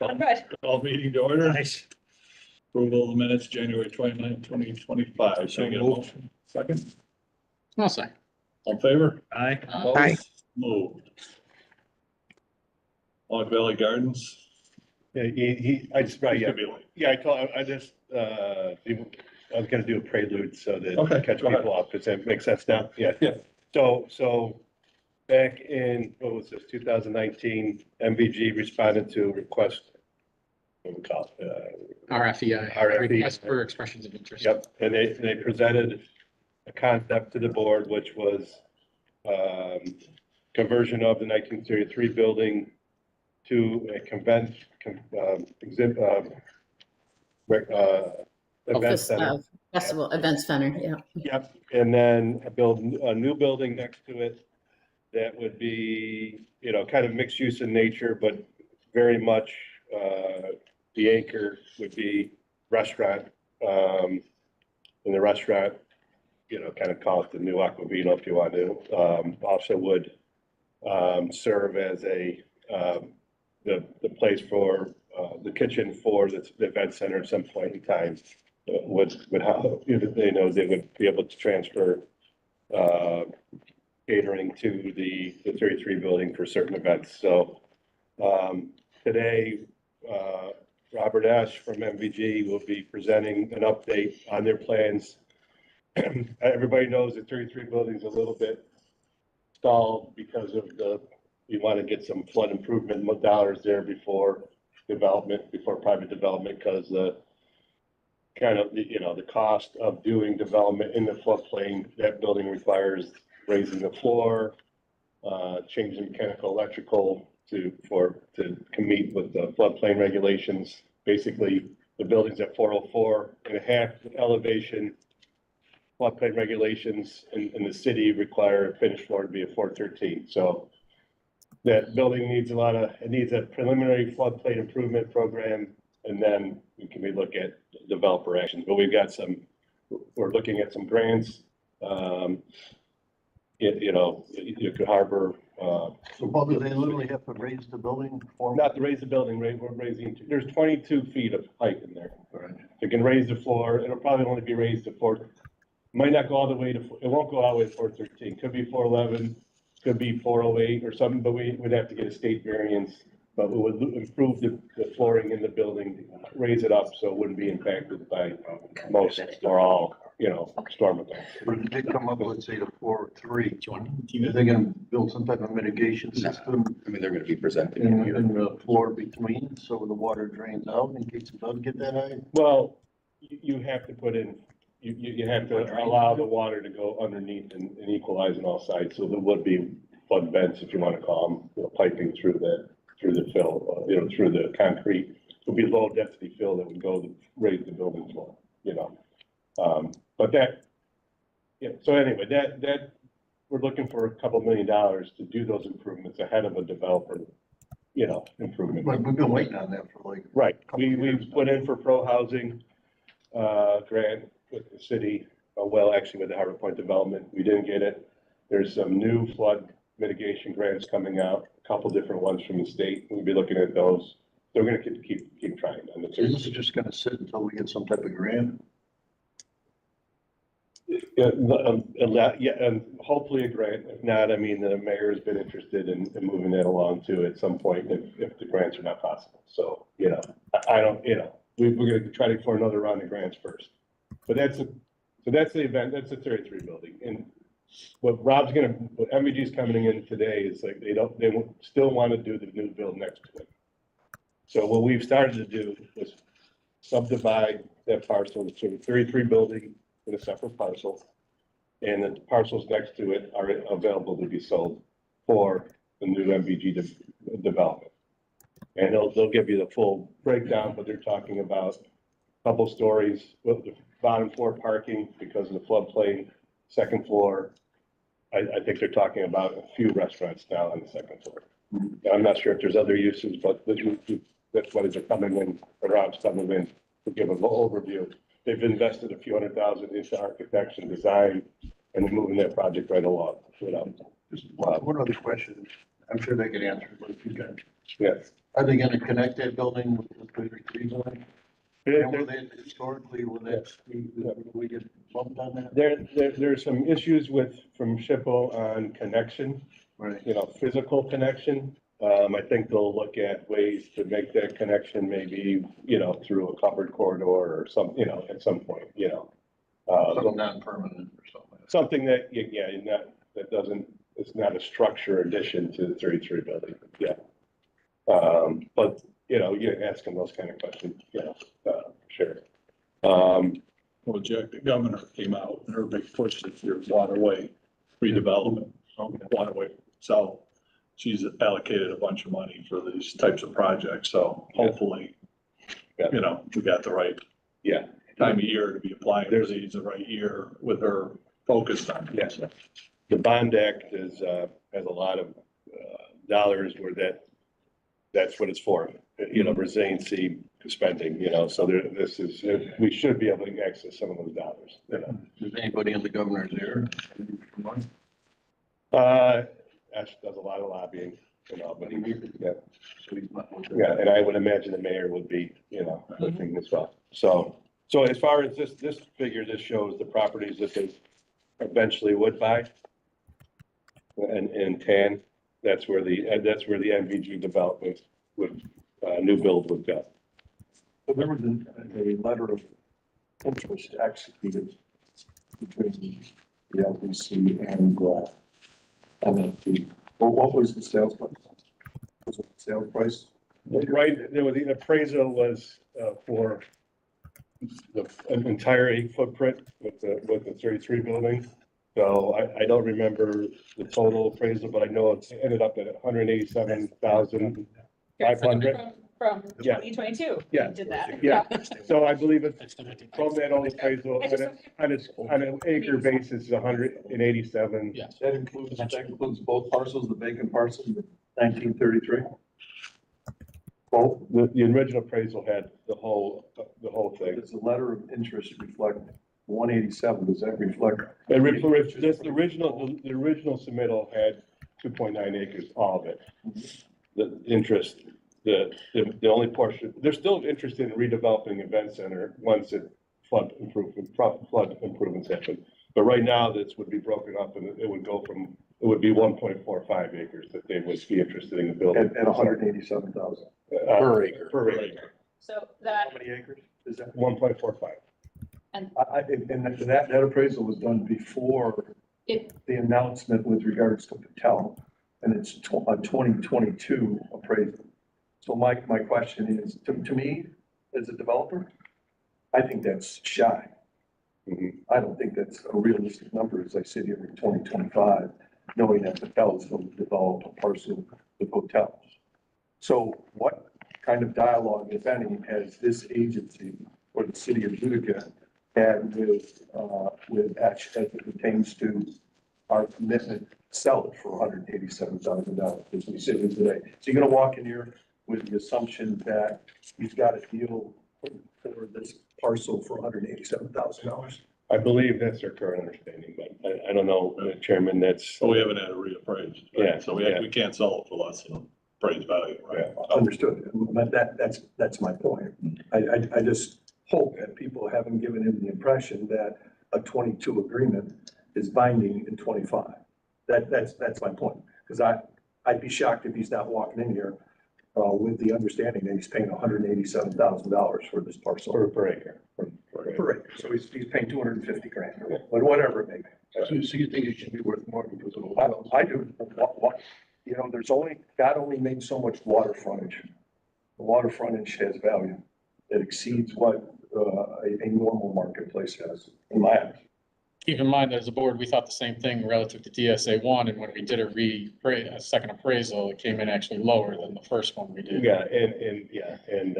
I'm good. Call meeting to order. Nice. Approval of the minutes, January 29th, 2025. So Can I get a moved. motion? Second, I'll say. all in favor? Aye. Opposed? Moved. Log Valley Gardens. Yeah, I just, right, yeah, Could be late. yeah, I just, I was gonna do a prelude so Okay, that catch go ahead. people up, does that make sense now? Yeah. Yeah. So back in, what was this, 2019, MVG responded to a request, what do we call it? RFEI. RFEI. Request for expressions of interest. Yep, and they presented a concept to the board, which was conversion of the 1933 building to a event center. Festival Event Center, yeah. Yep, and then build a new building next to it that would be, kind of mixed use in nature, but very much, the anchor would be restaurant. And the restaurant, kind of call it the new Aquavino if you want to, also would serve as the place for, the kitchen for the event center at some point in time. Would how, they know they would be able to transfer catering to the 33 building for certain events. So today, Robert Ash from MVG will be presenting an update on their plans. Everybody knows the 33 building is a little bit stalled because of we want to get some flood improvement dollars there before private development, because the kind of, the cost of doing development in the floodplain, that building requires raising the floor, changing mechanical, electrical to meet with the floodplain regulations. Basically, the building's at 404.5 elevation. Floodplain regulations in the city require a finished floor to be a 413. So that building needs a preliminary floodplain improvement program, and then we can look at developer actions. But we're looking at some grants. You could harbor. So Bob, do they literally have to raise the building for? Not to raise the building, we're raising, there's 22 feet of height in there. Right. It can raise the floor, it'll probably only be raised to 4, might not go all the way to, it won't go all the way to 413, could be 411, could be 408 or something, but we'd have to get a state variance. But we would improve the flooring in the building, raise it up so it wouldn't be impacted by most or all, storm events. But if they come up with, say, the 4-3, Do you want are they gonna build some type of mitigation system I mean, they're gonna be presenting in it here. the floor between, so the water drains out in case it does get that high? Well, you have to put in, you have to allow the water to go underneath and equalize on all sides. So there would be flood vents, if you want to call them, piping through the fill, through the concrete. It would be low density fill that would go to raise the building floor, But that, so anyway, that we're looking for $2 million to do those improvements ahead of a developer, improvement. But we've been waiting on that for like. Right, we put in for pro housing grant with the city, actually with the Harbor Point Development, we didn't get it. There's some new flood mitigation grants coming out, a couple different ones from the state, we'll be looking at those. They're gonna keep trying. And So this is just gonna sit until we get some type of grant? yeah, and hopefully a grant, if not, the mayor has been interested in moving that along too at some point if the grants are not possible. So, I don't, we're gonna try to for another round of grants first. But that's the event, that's the 33 building. And what MVG's coming in today is like, they still want to do the new build next to it. So what we've started to do was subdivide that parcel, so the 33 building in a separate parcel. And the parcels next to it are available to be sold for the new MVG development. And they'll give you the full breakdown, but they're talking about a couple stories with the bottom floor parking because of the floodplain, second floor. I think they're talking about a few restaurants now on the second floor. I'm not sure if there's other uses, but that's what is coming in, Rob's coming in to give an overview. They've invested a few $100,000 into architecture and design and moving that project right along. Just one other question, I'm sure they could answer, but if you can. Yes. Are they gonna connect that building with the 33 building? And will they historically, will that, will we get bumped on that? There's some issues from SHPO on connection, Right. physical connection. I think they'll look at ways to make that connection maybe, through a covered corridor or some, at some point, Something non-permanent or something. something that, it's not a structure addition to the 33 building, yeah. But, you're asking those kind of questions, sure. Well, Jack, the governor came out, and her big push this year is waterway redevelopment, waterway. So she's allocated a bunch of money for these types of projects, so hopefully, Yeah. we got the right Yeah. time of year to be applying for these, the right year with her focused on it. Yes. The bond act has a lot of dollars where that's what it's for, resiliency spending, so we should be able to access some of those dollars. Is anybody in the governor's ear? Ash does a lot of lobbying, but So he's not. yeah, and I would imagine the mayor would be, looking as well. So as far as this figure, this shows the properties that they eventually would buy. And in tan, that's where the MVG development new build would go. So there was a letter of interest executed between the LDC and MFP. Well, what was the sales price? Was it the sales price? Right, the appraisal was for an entire 8 footprint with the 33 buildings. So I don't remember the total appraisal, but I know it ended up at 187,500. From Yeah. 2022. Yeah. Did that. Yeah, so I believe it's Estimated. from that old appraisal, on an acre basis, 187. Yeah. That includes both parcels, the vacant parcels, 1933? Both? The original appraisal had the whole thing. Does the letter of interest reflect 187? Does that reflect? The original submittal had 2.9 acres, all of it. The interest, the only portion, they're still interested in redeveloping event center once flood improvements happen. But right now, this would be broken up and it would be 1.45 acres that they would be interested in building. At 187,000. Per acre. Per acre. So How that, many acres is that? 1.45. And that appraisal was done before It- the announcement with regards to Patel, and it's a 2022 appraisal. So my question is, to me, as a developer, I think that's shy. Mhm. I don't think that's a realistic number as I sit here in 2025, knowing that Patel is going to develop a parcel with hotels. So what kind of dialogue, if any, has this agency or the city of Utica had with Ash as it pertains to our commitment to sell it for $187,000 as we sit here today? So you're gonna walk in here with the assumption that he's got a deal for this parcel for $187,000? I believe that's their current understanding, but I don't know, Chairman, that's. So we haven't had it reappraised. Right? Yeah, So yeah. we can't sell it for less than appraised value, right? Understood, but that's my point. I just hope that people haven't given him the impression that a 22 agreement is binding in 25. That's my point, because I'd be shocked if he's not walking in here with the understanding that he's paying $187,000 for this parcel. Per acre. Per acre, so he's paying 250 grand, but whatever it may be. So you think it should be worth more because of the hotels? I do. God only made so much water frontage. The water frontage has value that exceeds what a normal marketplace has, in my eyes. Keep in mind that as a board, we thought the same thing relative to DSA 1, and when we did a second appraisal, it came in actually lower than the first one we did. Yeah, and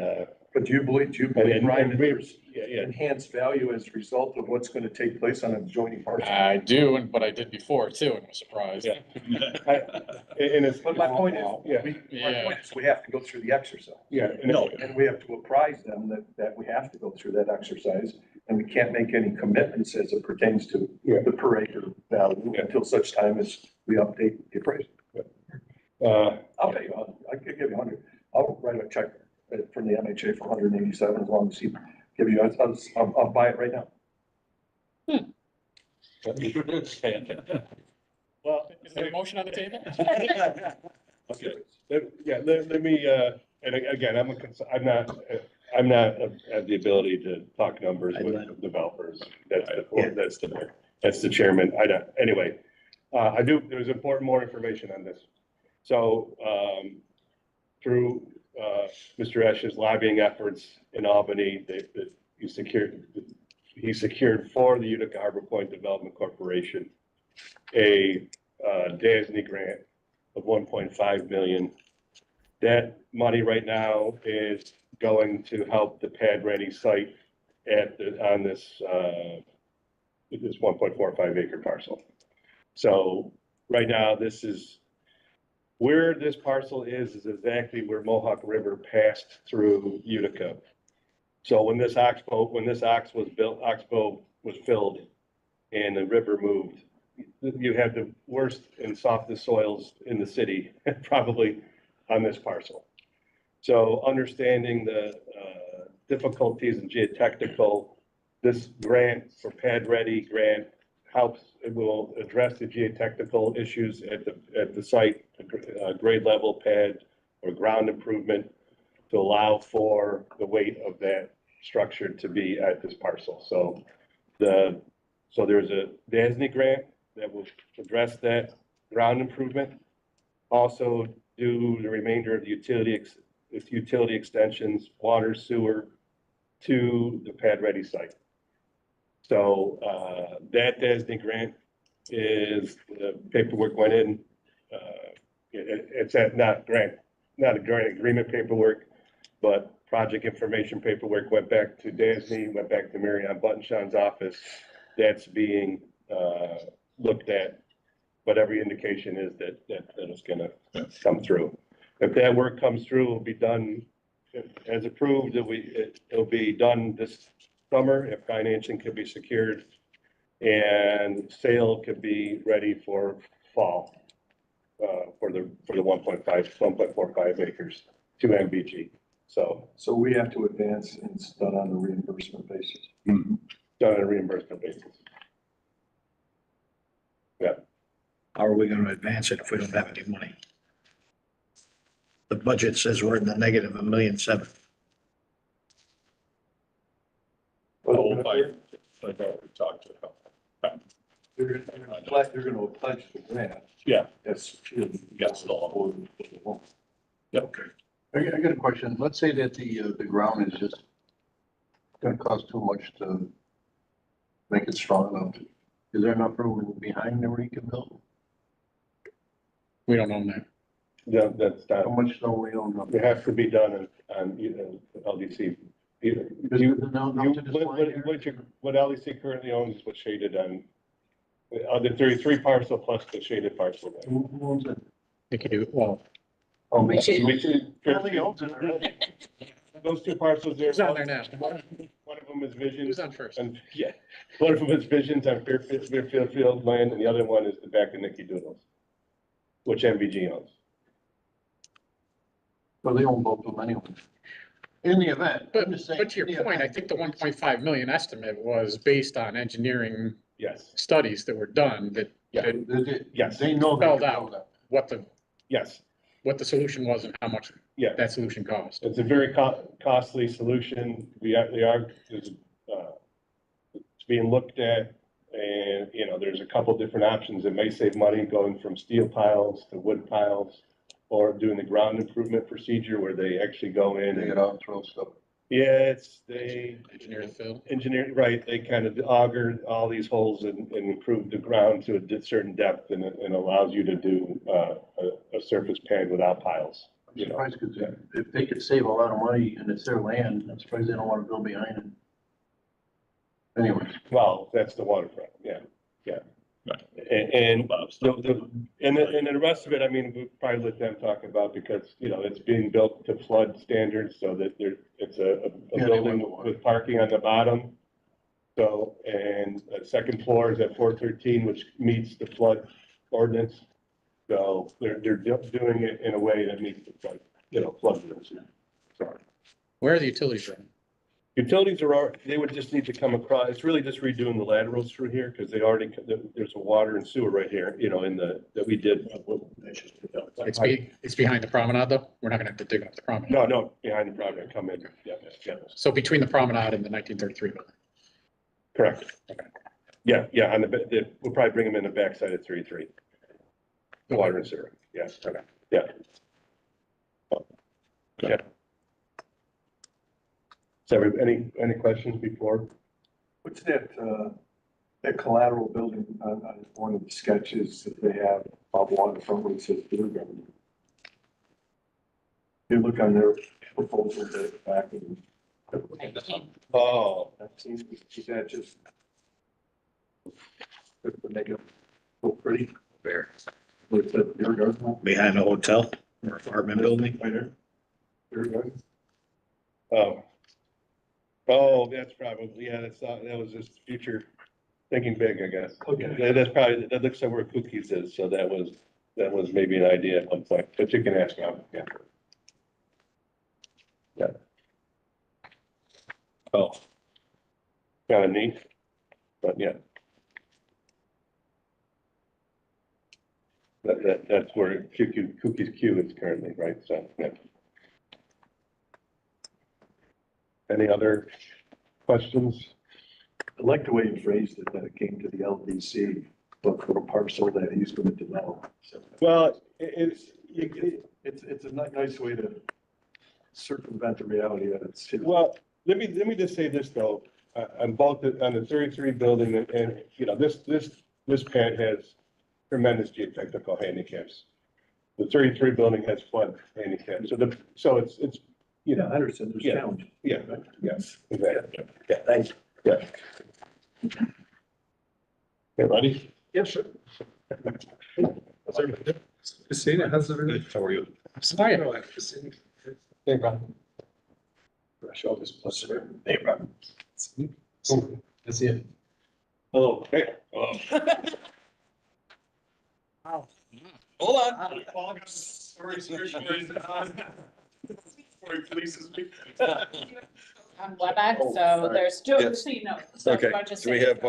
But do you believe, And- Ryan, and that we- there's yeah. enhanced value as a result of what's going to take place on adjoining parcel? I do, but I did before too, and was surprised. Yeah. And it's. But my point is, Yeah. my point is, we have to go through the exercise. Yeah. No. And we have to apprise them that we have to go through that exercise, and we can't make any commitments as it pertains to Yeah. the per acre value until such time as we update the appraisal. I'll pay you, I could give you 100. MHA for 187, as long as he give you, I'll buy it right now. Well, Is there a motion on the table? okay, let me, and again, I'm not have the ability to talk numbers with developers. That's the chairman. I don't, anyway, there's more information on this. So, through, Mr. Esch's lobbying efforts in Albany, he secured for the Utica Harbor Point Development Corporation a DASNY grant of 1.5 million. That money right now is going to help the pad ready site on this 1.45 acre parcel. So right now, this is where this parcel is exactly where Mohawk River passed through Utica. So when this oxbow was filled and the river moved, you had the worst and softest soils in the city, probably on this parcel. So understanding the difficulties in geotechnical, this grant for Pad Ready grant helps, it will address the geotechnical issues at the site, grade level pad or ground improvement to allow for the weight of that structure to be at this parcel. So there's a DASNY grant that will address that ground improvement. Also do the remainder of the utility extensions, water, sewer to the Pad Ready site. So that DASNY grant is, the paperwork went in, it's not a grant agreement paperwork, but project information paperwork went back to DASNY, went back to Marianne Buttonshawn's office. That's being looked at, but every indication is that it's gonna come through. If that work comes through, it'll be done, as approved, it'll be done this summer if financing could be secured, and sale could be ready for fall for the 1.45 acres to MBG. So we have to advance and it's done on a reimbursement basis. done on a reimbursement basis. Yeah. How are we gonna advance it if we don't have any money? The budget says we're in the negative $1,700,000. Oh, I thought we talked to them. They're gonna pledge the grant. Yeah. That's. Yes, the law. Okay. I got a question. Let's say that the ground is just gonna cost too much to make it strong enough. Is there enough room behind there where you can build? We don't own that. Yeah, that's How done. much don't we own? It has to be done on LDC. What LDC currently owns is what's shaded on, the 33 parcel plus the shaded parcel. Who owns it? They could do, well, Oh, me. Fairfield owns it already. Those two parcels there. who's on there now? One of them is Visions. Who's on first? And yeah, one of them is Visions on Fairfield land, and the other one is the back of Nicky Doodles, which MVG owns. Well, they own both of them anyway. In the event. But, I'm just saying, but to your in the point, I event. think the 1.5 million estimate was based on engineering Yes, studies that were done that, Yeah. that yes, They know they Spelled can out. build that. yes. what the solution was and how much Yeah. that solution cost. It's a very costly solution. It's being looked at, and, there's a couple different options that may save money going from steel piles to wood piles, or doing the ground improvement procedure where they actually go in Dig and, it out, throw stuff. Engineer the fill. engineer, right, they kind of auger all these holes and improve the ground to a certain depth, and it allows you to do a surface pad without piles. I'm surprised because if they could save a lot of money and it's their land, I'm surprised they don't want to build behind it. Anyway. Well, that's the waterfront, yeah. And the rest of it, I mean, we'll probably let them talk about, because, it's being built to flood standards, so that it's a Yeah, they building want water. with parking on the bottom. So, and the second floor is at 413, which meets the flood ordinance. So they're doing it in a way that meets the flood, flood rules. Sorry. Where are the utilities running? Utilities they would just need to come across, it's really just redoing the laterals through here, because they already, there's a water and sewer right here, that we did. It's behind the promenade though? We're not gonna have to dig up the promenade. No, behind the property, come in, yeah, So between the promenade and the 1933 building. correct. Yeah, on we'll probably bring them in the backside of 33. The water and sewer, yes, okay, yeah. Yeah. So any questions before? What's that collateral building on one of the sketches that they have of waterfront where it says beer garden? You look on their proposal at the back of them. Oh, Is that just to make it look pretty? Fair. With the beer garden? Behind the hotel or apartment building? Right there. Beer garden? oh, that's probably, yeah, that was just future thinking big, I guess. Okay. That's probably, that looks like where Cookies is, so that was maybe an idea at one point, but you can ask them, yeah. Yeah. Oh. Kind of neat, but yeah. That's where Cookies Q is currently, right, so, yeah. Any other questions? I like the way you phrased it, that it came to the LDC, but for a parcel that he's going to develop. So Well, it's a nice way to circumvent the reality that it's. well, let me just say this though, on both, on the 33 building and, this pad has tremendous geotechnical handicaps. The 33 building has flood handicaps, so it's, Yeah, I understand, there's Yeah. challenge. yeah, yes, exactly. Yeah, thanks. Yeah. Okay, buddy? Yeah, sure. Christina, how's everything? How are you? Sorry. Hey, Rob. Brush all this plus. Hey, Rob. That's it. Hello. Hey. Hold on. On WebEx, so there's two, Yes. so you know. so Okay, I just so we say- have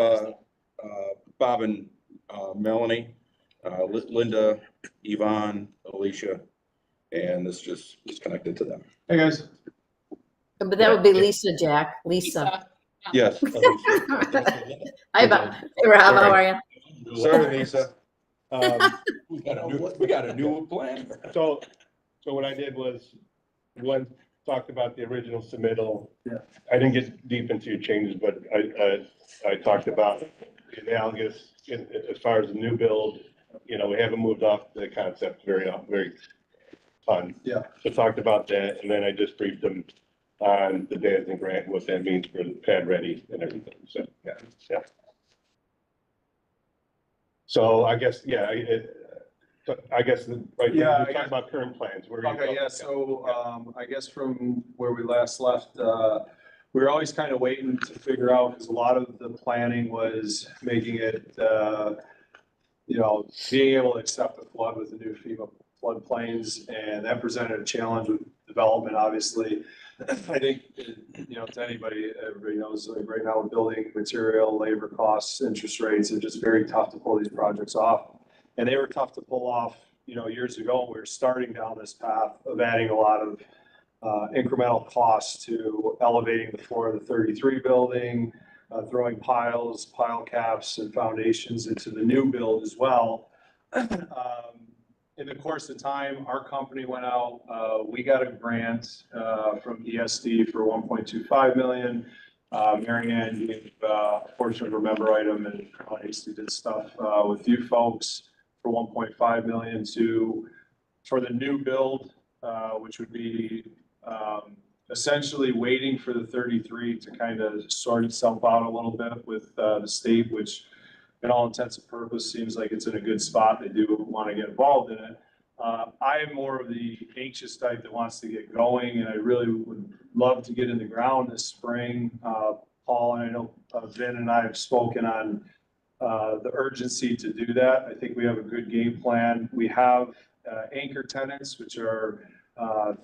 Bob and Melanie, Linda, Yvonne, Alicia, and this just is connected to them. Hey, guys. But that would be Lisa, Jack, Lisa. Yes. Alicia. Hi, Bob. Hey, Rob, how are you? Sorry, Lisa. We got a new plan. So what I did was, Glenn talked about the original submittal. Yeah. I didn't get deep into your changes, but I talked about the analogous, as far as the new build, we haven't moved off the concept very fun. Yeah. So talked about that, and then I just briefed them on the Dansing grant, what that means for the pad ready and everything, so, yeah. So I guess, right, Yeah, we talked about current plans. Where are you Okay, going? yeah, so, I guess from where we last left, we were always kind of waiting to figure out, because a lot of the planning was making it, being able to accept the flood with the new FEMA floodplains, and that presented a challenge with development, obviously. I think, to anybody, everybody knows, like right now, building material, labor costs, interest rates are just very tough to pull these projects off. And they were tough to pull off, years ago. We were starting down this path of adding a lot of incremental costs to elevating the floor of the 33 building, throwing pile caps and foundations into the new build as well. In the course of time, our company went out, we got a grant from ESD for 1.25 million. Mary Ann gave a portion of her member item, and obviously did stuff with you folks for 1.5 million for the new build, which would be essentially waiting for the 33 to kind of sort itself out a little bit with the state, which in all intents and purposes seems like it's in a good spot. They do want to get involved in it. I am more of the anxious type that wants to get going, and I really would love to get in the ground this spring. Paul, and I know Vin and I have spoken on the urgency to do that. I think we have a good game plan. We have anchor tenants, which are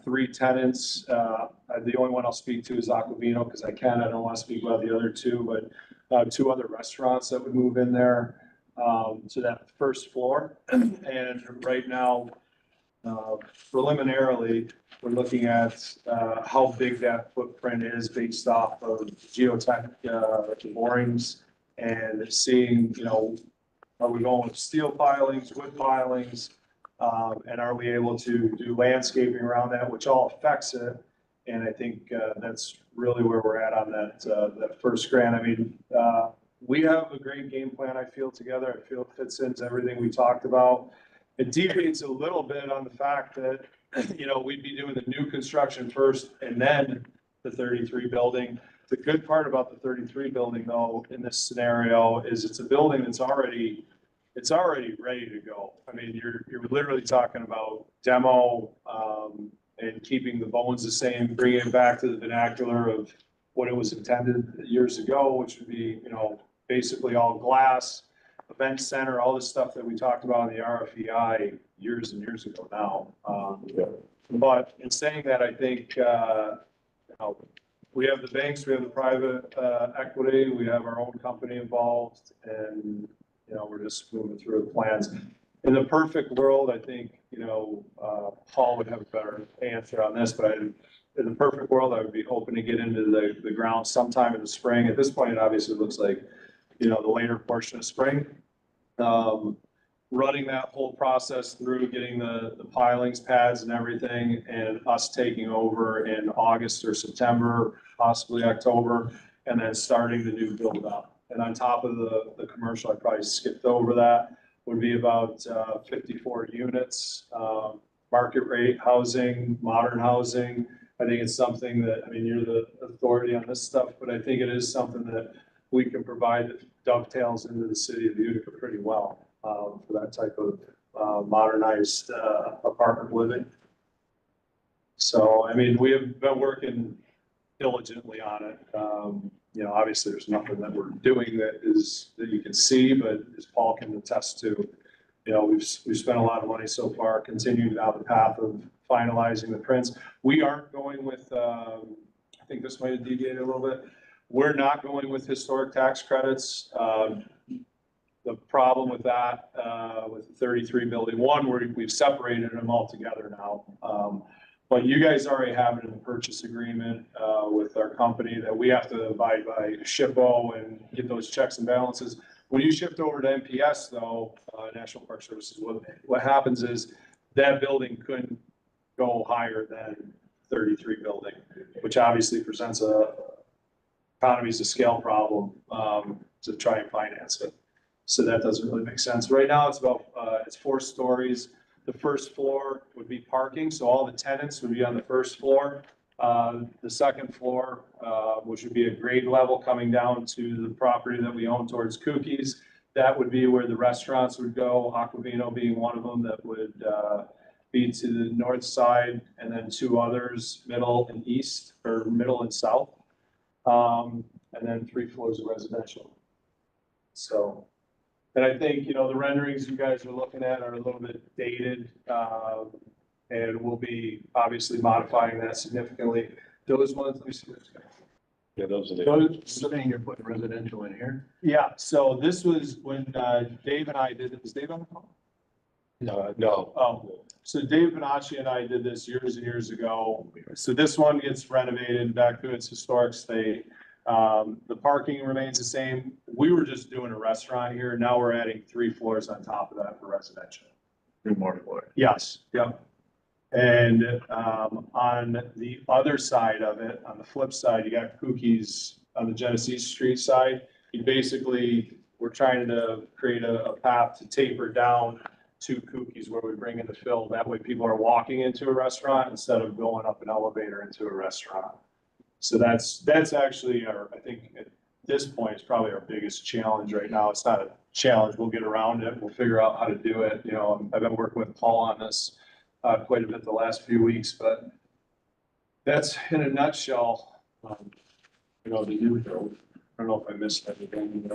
three tenants. The only one I'll speak to is Aquavino, because I don't want to speak about the other two, but two other restaurants that would move in there to that first floor. And right now, preliminarily, we're looking at how big that footprint is based off of geotech borings and seeing, are we going with steel pilings, wood pilings? And are we able to do landscaping around that, which all affects it? And I think that's really where we're at on that first grant. I mean, we have a great game plan, I feel, together. I feel it fits into everything we talked about. It deviates a little bit on the fact that, we'd be doing the new construction first and then the 33 building. The good part about the 33 building, though, in this scenario is it's a building that's already ready to go. I mean, you're literally talking about demo, and keeping the bones the same, bringing it back to the vernacular of what it was intended years ago, which would be, basically all glass, event center, all this stuff that we talked about in the RFEI years and years ago now. But in saying that, I think, we have the banks, we have the private equity, we have our own company involved, and, we're just moving through the plans. In the perfect world, I think, Paul would have a better answer on this, but in the perfect world, I would be hoping to get into the ground sometime in the spring. At this point, it obviously looks like, the later portion of spring. Running that whole process through, getting the pilings, pads and everything, and us taking over in August or September, possibly October, and then starting the new build up. And on top of the commercial, I probably skipped over that, would be about 54 units, market rate housing, modern housing. I think it's something that, I mean, you're the authority on this stuff, but I think it is something that we can provide that dovetails into the city of Utica pretty well for that type of modernized apartment living. So, I mean, we have been working diligently on it. Obviously there's nothing that we're doing that you can see, but as Paul can attest to, we've spent a lot of money so far, continuing down the path of finalizing the prints. We aren't going with, I think this might have deviated a little bit. We're not going with historic tax credits. The problem with that, with the 33 building, one, we've separated them all together now. But you guys already have it in the purchase agreement with our company that we have to abide by SHPO and get those checks and balances. When you shift over to NPS though, National Park Services, what happens is that building couldn't go higher than 33 building, which obviously presents a economies of scale problem to try and finance it. So that doesn't really make sense. Right now, it's 4 stories. The first floor would be parking, so all the tenants would be on the first floor. The second floor, which would be a grade level coming down to the property that we own towards Cookies. That would be where the restaurants would go, Aquavino being one of them that would be to the north side, and then 2 others, middle and east, or middle and south. And then 3 floors of residential. So, and I think, the renderings you guys are looking at are a little bit dated, and we'll be obviously modifying that significantly. Those ones, let me see. Yeah, those are the. You're saying you're putting residential in here? Yeah, so this was when Dave and I did it. Was Dave on the call? No. Oh, so Dave Bonacci and I did this years and years ago. So this one gets renovated back to its historic state. The parking remains the same. We were just doing a restaurant here. Now we're adding 3 floors on top of that for residential. 3 more floors. Yes, yep. And on the other side of it, on the flip side, you got Cookies on the Genesee Street side. We're trying to create a path to taper down to Cookies where we bring in the fill. That way people are walking into a restaurant instead of going up an elevator into a restaurant. So that's actually I think at this point, it's probably our biggest challenge right now. It's not a challenge. We'll get around it. We'll figure out how to do it. I've been working with Paul on this quite a bit the last few weeks, but that's in a nutshell, the new build. I don't know if I missed anything,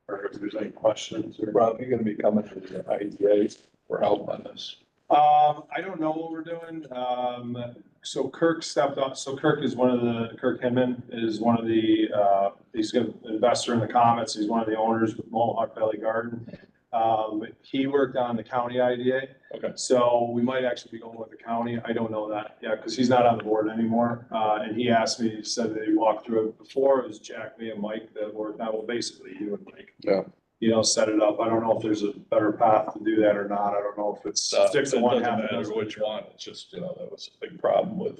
or if there's any questions or. Rob, you're gonna be coming to the IDA for help on this. I don't know what we're doing. So Kirk stepped up. So Kirk Hinman is one of the, he's an investor in the Comets. He's one of the owners with Mohawk Valley Garden. He worked on the county IDA. Okay. So we might actually be going with the county. I don't know that yet because he's not on the board anymore. And he asked me, he said that he walked through it before. It was Jack, me and Mike that worked. Now, well, basically you and Mike. Yeah. You know, set it up. I don't know if there's a better path to do that or not. I don't know if it's It 6 to 1, doesn't half a matter dozen. which one, it's just, that was a big problem with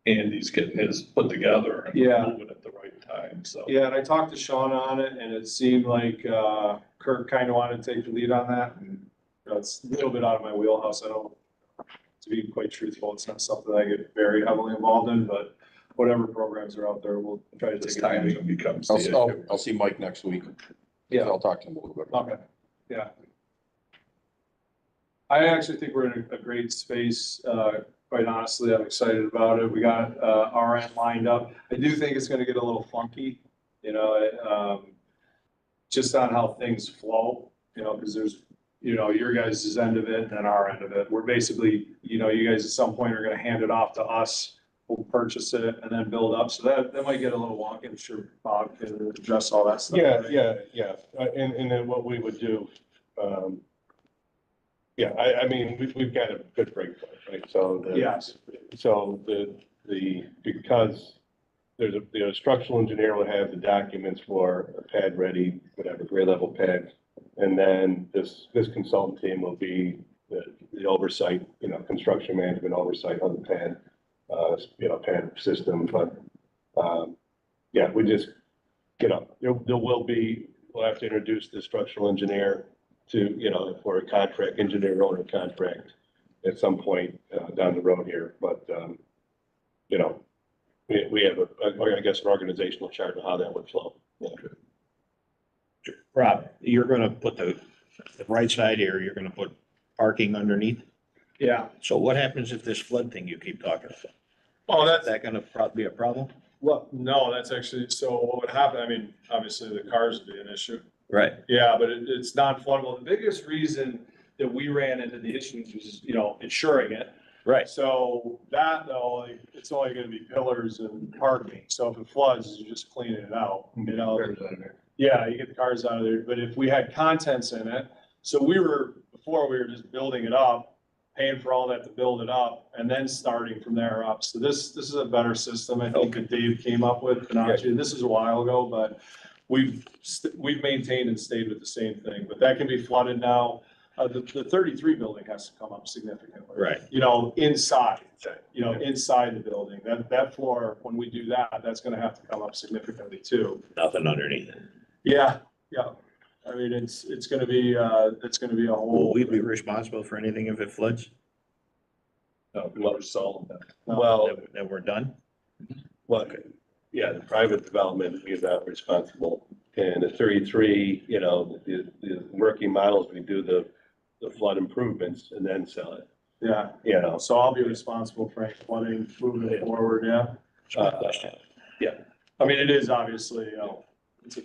Andy's getting his put together and Yeah. moving at the right time, so. Yeah, and I talked to Sean on it and it seemed like, Kirk kind of wanted to take the lead on that. And it's a little bit out of my wheelhouse. I don't, to be quite truthful, it's not something I get very heavily involved in, but whatever programs are out there, we'll try to This take advantage. timing becomes the issue. I'll see Mike next week. Yeah. I'll talk to him a little bit. Okay, yeah. I actually think we're in a great space. Quite honestly, I'm excited about it. We got RN lined up. I do think it's gonna get a little funky, you know, just on how things flow, you know, because there's, you know, your guys' end of it and then our end of it. We're basically, you know, you guys at some point are gonna hand it off to us. We'll purchase it and then build up. So that might get a little wonky. I'm sure Bob can address all that stuff. Yeah. And then what we would do, I mean, we've got a good break point, right? So. Yes. So because the structural engineer will have the documents for a pad ready, whatever, grade level pad. And then this consultant team will be the oversight, you know, construction management oversight on the pad. You know, pad system, but, we just, you know, we'll have to introduce the structural engineer to, you know, for a contract, engineer owner contract at some point, down the road here, but, you know, we have I guess, an organizational chart of how that would flow. Yeah. Rob, you're gonna put the right side here, you're gonna put parking underneath. Yeah. So what happens if this flood thing you keep talking about? Oh, Is that gonna be a problem? Well, no, that's actually, so what would happen, I mean, obviously the cars would be an issue. Right. Yeah, but it's non-floodable. The biggest reason that we ran into the issues was, you know, insuring it. Right. So that though, like, it's only gonna be pillars and parking. So if it floods, you're just cleaning it out, you know? Yeah, you get the cars out of there. But if we had contents in it, so before we were just building it up, paying for all that to build it up and then starting from there up. So this is a better system, I think, that Dave came up with. Panache. This is a while ago, but we've maintained and stayed with the same thing, but that can be flooded now. The 33 building has to come up significantly. Right. You know, inside the building, that floor, when we do that, that's gonna have to come up significantly too. Nothing underneath it. Yeah. I mean, it's gonna be a Will whole. we be responsible for anything if it floods? No, we'll solve that. Well, That we're done? well, yeah, the private development is not responsible. And the 33, you know, the murky models, we do the flood improvements and then sell it, Yeah, you know. so I'll be responsible for any flooding moving forward, yeah. Question. I mean, it is obviously, you know, it's a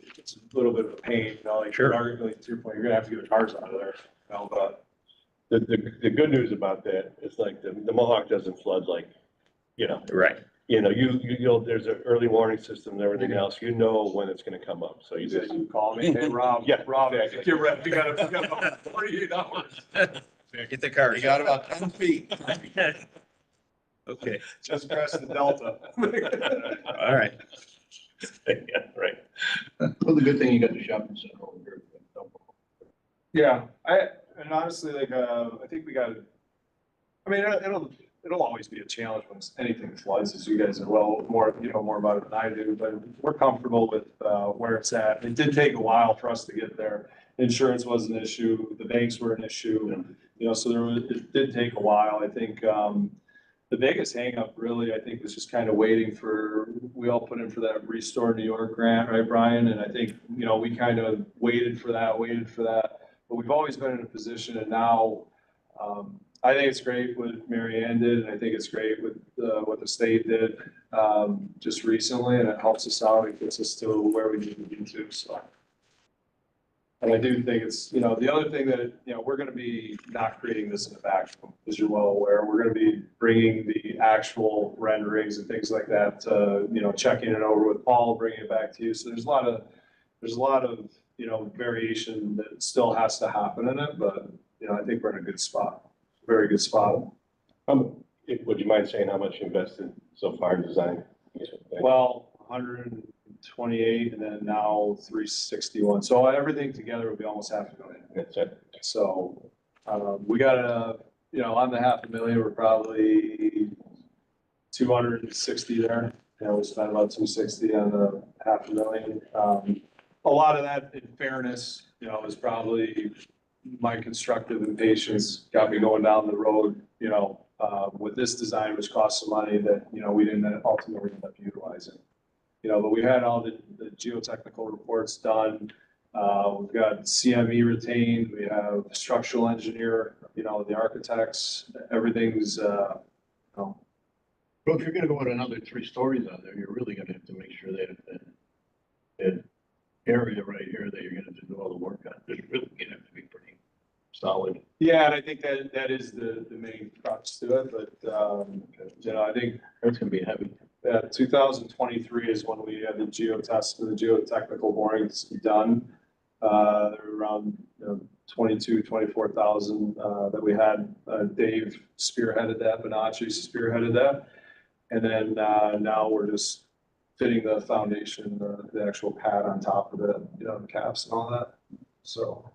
little bit of a pain, you know, like, Sure. arguably, to your point, you're gonna have to get the cars out of there, you know, but. The good news about that is like the Mohawk doesn't flood like, you know, Right. you'll, there's an early warning system and everything else, you know when it's gonna come up, so you just. You call me, hey, Rob, Yeah, exactly. Get ready, we got about 48 hours. Get the cars. You got about 10 feet. Okay, Just press the delta. all right. Yeah, right. Well, the good thing you got the shopping center over here. Yeah, and honestly, like, I think we got, I mean, it'll always be a challenge when anything floods, as you guys are more about it than I do, but we're comfortable with, where it's at. It did take a while for us to get there. Insurance was an issue, the banks were an issue, you know, so it did take a while. I think, the biggest hangup really, I think, was just kind of waiting we all put in for that Restore New York grant, right, Brian? And I think, you know, we kind of waited for that. But we've always been in a position, and now, I think it's great what Mary Ann did, and I think it's great with, what the state did, just recently, and it helps us out. It gets us to where we need to be to, so. And I do think it's, the other thing that, we're gonna be not creating this in a vacuum, as you're well aware. We're gonna be bringing the actual renderings and things like that, checking it over with Paul, bringing it back to you. So there's a lot of, variation that still has to happen in it, but, I think we're in a good spot, very good spot. Would you mind saying how much you invested so far in design? Well, 128 and then now 361. So everything together would be almost $500,000. That's it. So, we got on the $500,000, we're probably 260 there. We spent about 260 on the $500,000. A lot of that, in fairness, is probably my constructive impatience got me going down the road, with this design, which cost some money that, we didn't ultimately end up utilizing. But we had all the geotechnical reports done. We've got CME retained, we have structural engineer, the architects, everything's, Well, if you're gonna go with another 3 stories on there, you're really gonna have to make sure that area right here that you're gonna have to do all the work on, is really gonna have to be pretty solid. yeah, and I think that is the main crux to it, but, I think That's gonna be heavy. 2023 is when we had the geotest for the geotechnical borings done. There were around 24,000 that we had. Dave spearheaded that, Bonacci spearheaded that. And then now we're just fitting the foundation, the actual pad on top of it, the caps and all that. So.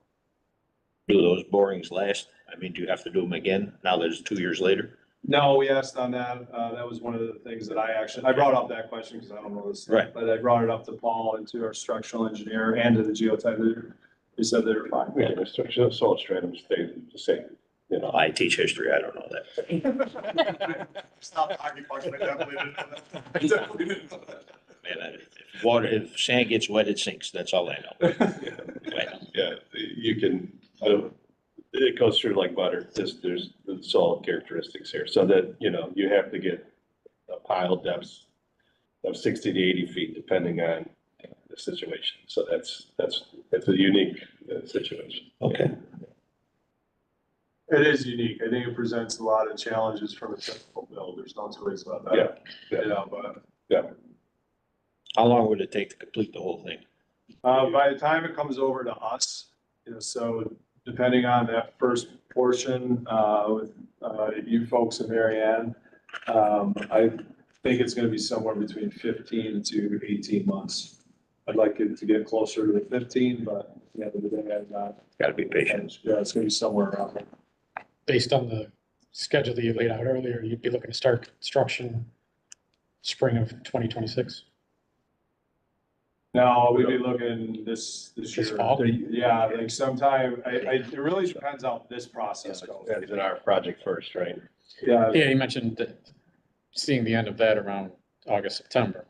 Do those borings last? I mean, do you have to do them again now that it's 2 years later? No, we asked on that. That was one of the things that I brought up that question because I don't know this. Right. But I brought it up to Paul and to our structural engineer and to the geotech. They said they were fine. Yeah, the structural soil stratum stayed the same, I teach history, I don't know that. Stop talking about it. I definitely didn't know that. Man, if sand gets wet, it sinks, that's all I know. Yeah, you can, it goes through like butter, there's the soil characteristics here, so that, you have to get a pile depth of 60 to 80 feet, depending on the situation, so that's a unique situation. Okay. It is unique. I think it presents a lot of challenges from a technical build. There's no two ways about that. Yeah. How long would it take to complete the whole thing? By the time it comes over to us, so depending on that first portion, with, you folks and Mary Ann, I think it's gonna be somewhere between 15 to 18 months. I'd like it to get closer to the 15, but yeah, the day I'm not. Gotta be patient. Yeah, it's gonna be somewhere around there. Based on the schedule that you laid out earlier, you'd be looking to start construction spring of 2026. No, we'd be looking this year. fall? Yeah, like sometime, it really depends how this process goes. That's in our project first, right? Yeah, Yeah, you mentioned that seeing the end of that around August, September.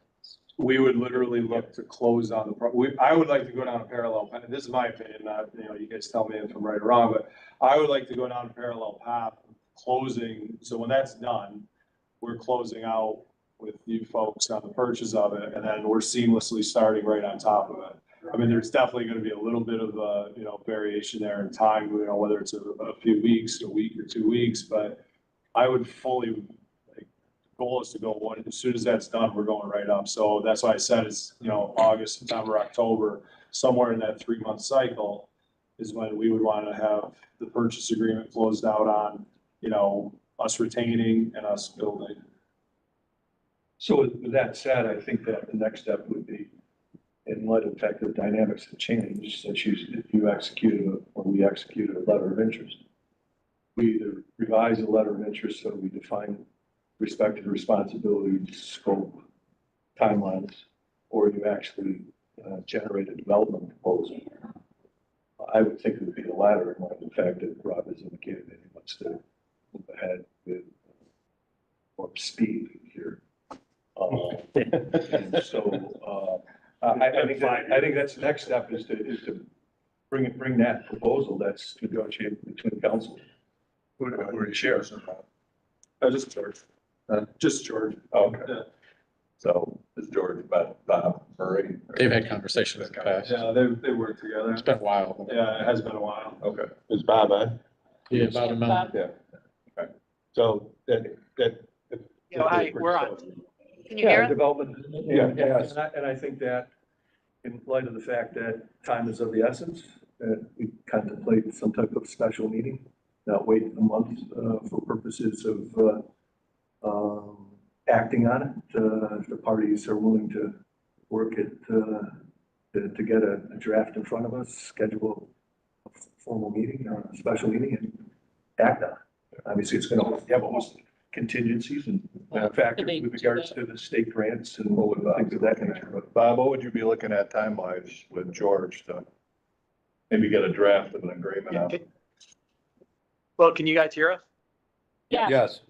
we would literally look to close on I would like to go down a parallel, path. This is my opinion, not, you guys tell me if I'm right or wrong, but I would like to go down a parallel path, closing, so when that's done, we're closing out with you folks on the purchase of it, and then we're seamlessly starting right on top of it. I mean, there's definitely gonna be a little bit of variation there in time, whether it's a few weeks, a week or 2 weeks, but I would fully, goal is to go as soon as that's done, we're going right up. So that's why I said it's, August, September, October, somewhere in that 3-month cycle is when we would want to have the purchase agreement closed out on, us retaining and us building. So with that said, I think that the next step would be, in light of the fact that dynamics have changed, since you executed or we executed a letter of interest. We either revise the letter of interest so we define respective responsibilities, scope, timelines, or you actually generate a development proposal. I would think it would be the latter, in light of the fact that Rob has indicated that he wants to move ahead with more speed here. And so, I think that's the next step is to bring that proposal that's negotiated between council. Who shares? Just George. Just George. Okay. Yeah. So is George, Bob Murray? They've had conversations in the past. Yeah, they work together. It's been a while. Yeah, it has been a while. Okay, is Bob on? Yeah, about a month. Yeah. Okay. So that. Yeah, hi, we're on. Can you Yeah, hear us? development. Yeah, Yes. And I think that in light of the fact that time is of the essence, that we contemplate some type of special meeting, not wait a month, for purposes of, acting on it. If the parties are willing to work it, to get a draft in front of us, schedule a formal meeting or a special meeting and act on it. Obviously, it's gonna have almost contingencies and factors with regards to the state grants and things of that nature. But Bob, what would you be looking at time-wise with George to maybe get a draft of an agreement on? Well, can you guys hear us? Yeah. yes.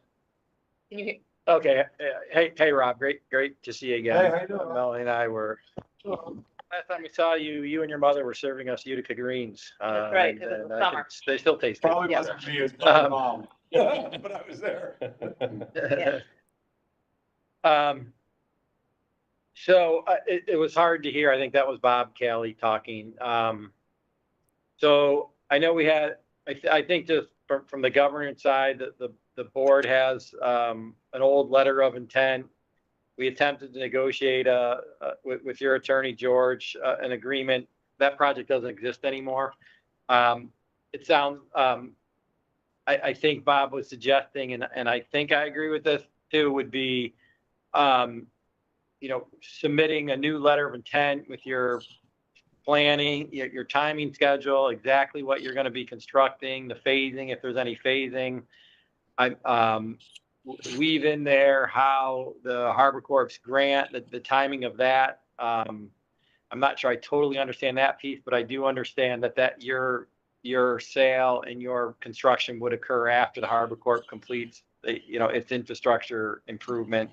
Can you hear? Okay, hey, Rob, great to see you again. Hey, how you doing, Rob? Melanie and I were, last time we saw you, you and your mother were serving us Utica greens. That's right, it was and the I summer. think they still taste good. Probably together. wasn't me, it was my mom. But I was there. So it was hard to hear. I think that was Bob Kelly talking. So I know we had, I think just from the governance side, the board has an old letter of intent. We attempted to negotiate with your attorney, George, an agreement. That project doesn't exist anymore. It sounds, I think Bob was suggesting, and I think I agree with this too, would be, submitting a new letter of intent with your planning, your timing schedule, exactly what you're going to be constructing, the phasing, if there's any phasing. Weave in there how the Harbor Corp's grant, the timing of that. I'm not sure I totally understand that piece, but I do understand that your sale and your construction would occur after the Harbor Corp completes, its infrastructure improvement.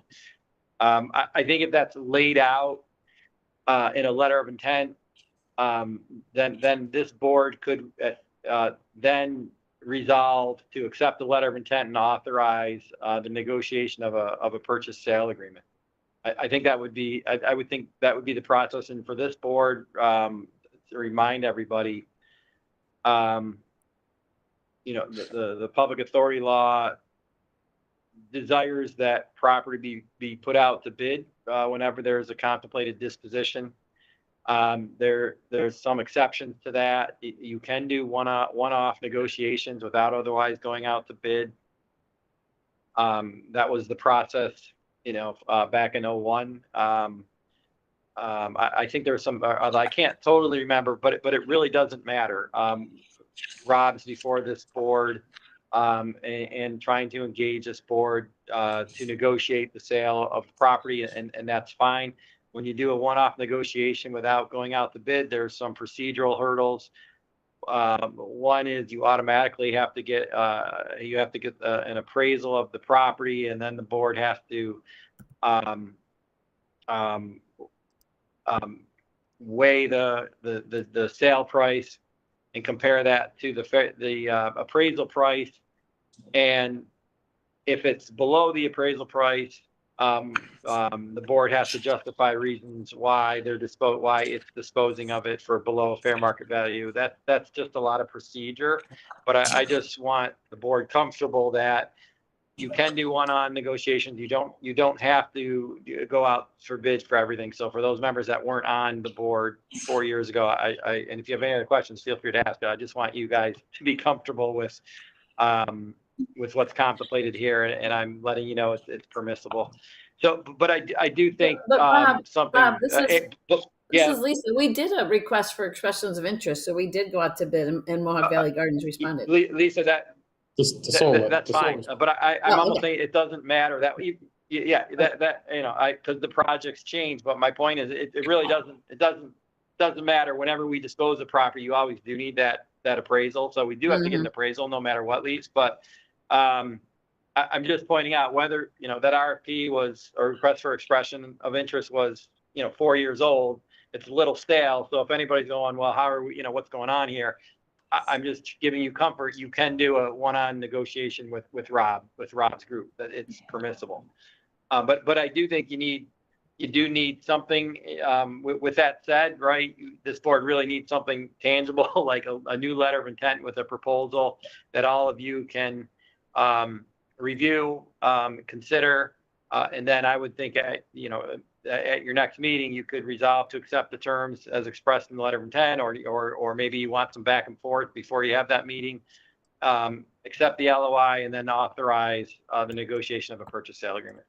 I think if that's laid out in a letter of intent, then this board could then resolve to accept the letter of intent and authorize the negotiation of a purchase sale agreement. I think that would be, I would think that would be the process. And for this board, to remind everybody, the public authority law desires that property be put out to bid whenever there's a contemplated disposition. There's some exceptions to that. You can do one-off negotiations without otherwise going out to bid. That was the process, back in 2001. I think there's some, I can't totally remember, but it really doesn't matter. Rob's before this board, and trying to engage this board to negotiate the sale of the property, and that's fine. When you do a one-off negotiation without going out to bid, there's some procedural hurdles. One is you automatically have to get an appraisal of the property, and then the board has to weigh the sale price and compare that to the appraisal price. And if it's below the appraisal price, the board has to justify reasons why why it's disposing of it for below fair market value. That's just a lot of procedure, but I just want the board comfortable that you can do one-on negotiations. You don't have to go out for bids for everything. So for those members that weren't on the board 4 years ago, and if you have any other questions, feel free to ask. I just want you guys to be comfortable with what's contemplated here, and I'm letting you know it's permissible. So, but I do think But Bob, something. Bob, this Yeah. is Lisa. We did a request for expressions of interest, so we did go out to bid, and Mohawk Valley Gardens responded. Lisa, that's fine. But I'm almost saying it doesn't matter that because the projects change. But my point is, it really doesn't matter. Whenever we dispose of property, you always do need that appraisal. So we do have to get an appraisal no matter what leaves. But I'm just pointing out whether, that RFP was, or request for expression of interest was, 4 years old. It's a little stale. So if anybody's going, well, how are we, what's going on here? I'm just giving you comfort. You can do a one-on negotiation with Rob's group, that it's permissible. But I do think you need you do need something, with that said, right? This board really needs something tangible, like a new letter of intent with a proposal that all of you can, review, consider. And then I would think, at your next meeting, you could resolve to accept the terms as expressed in the letter of intent, or maybe you want some back and forth before you have that meeting. Accept the LOI and then authorize, the negotiation of a purchase sale agreement.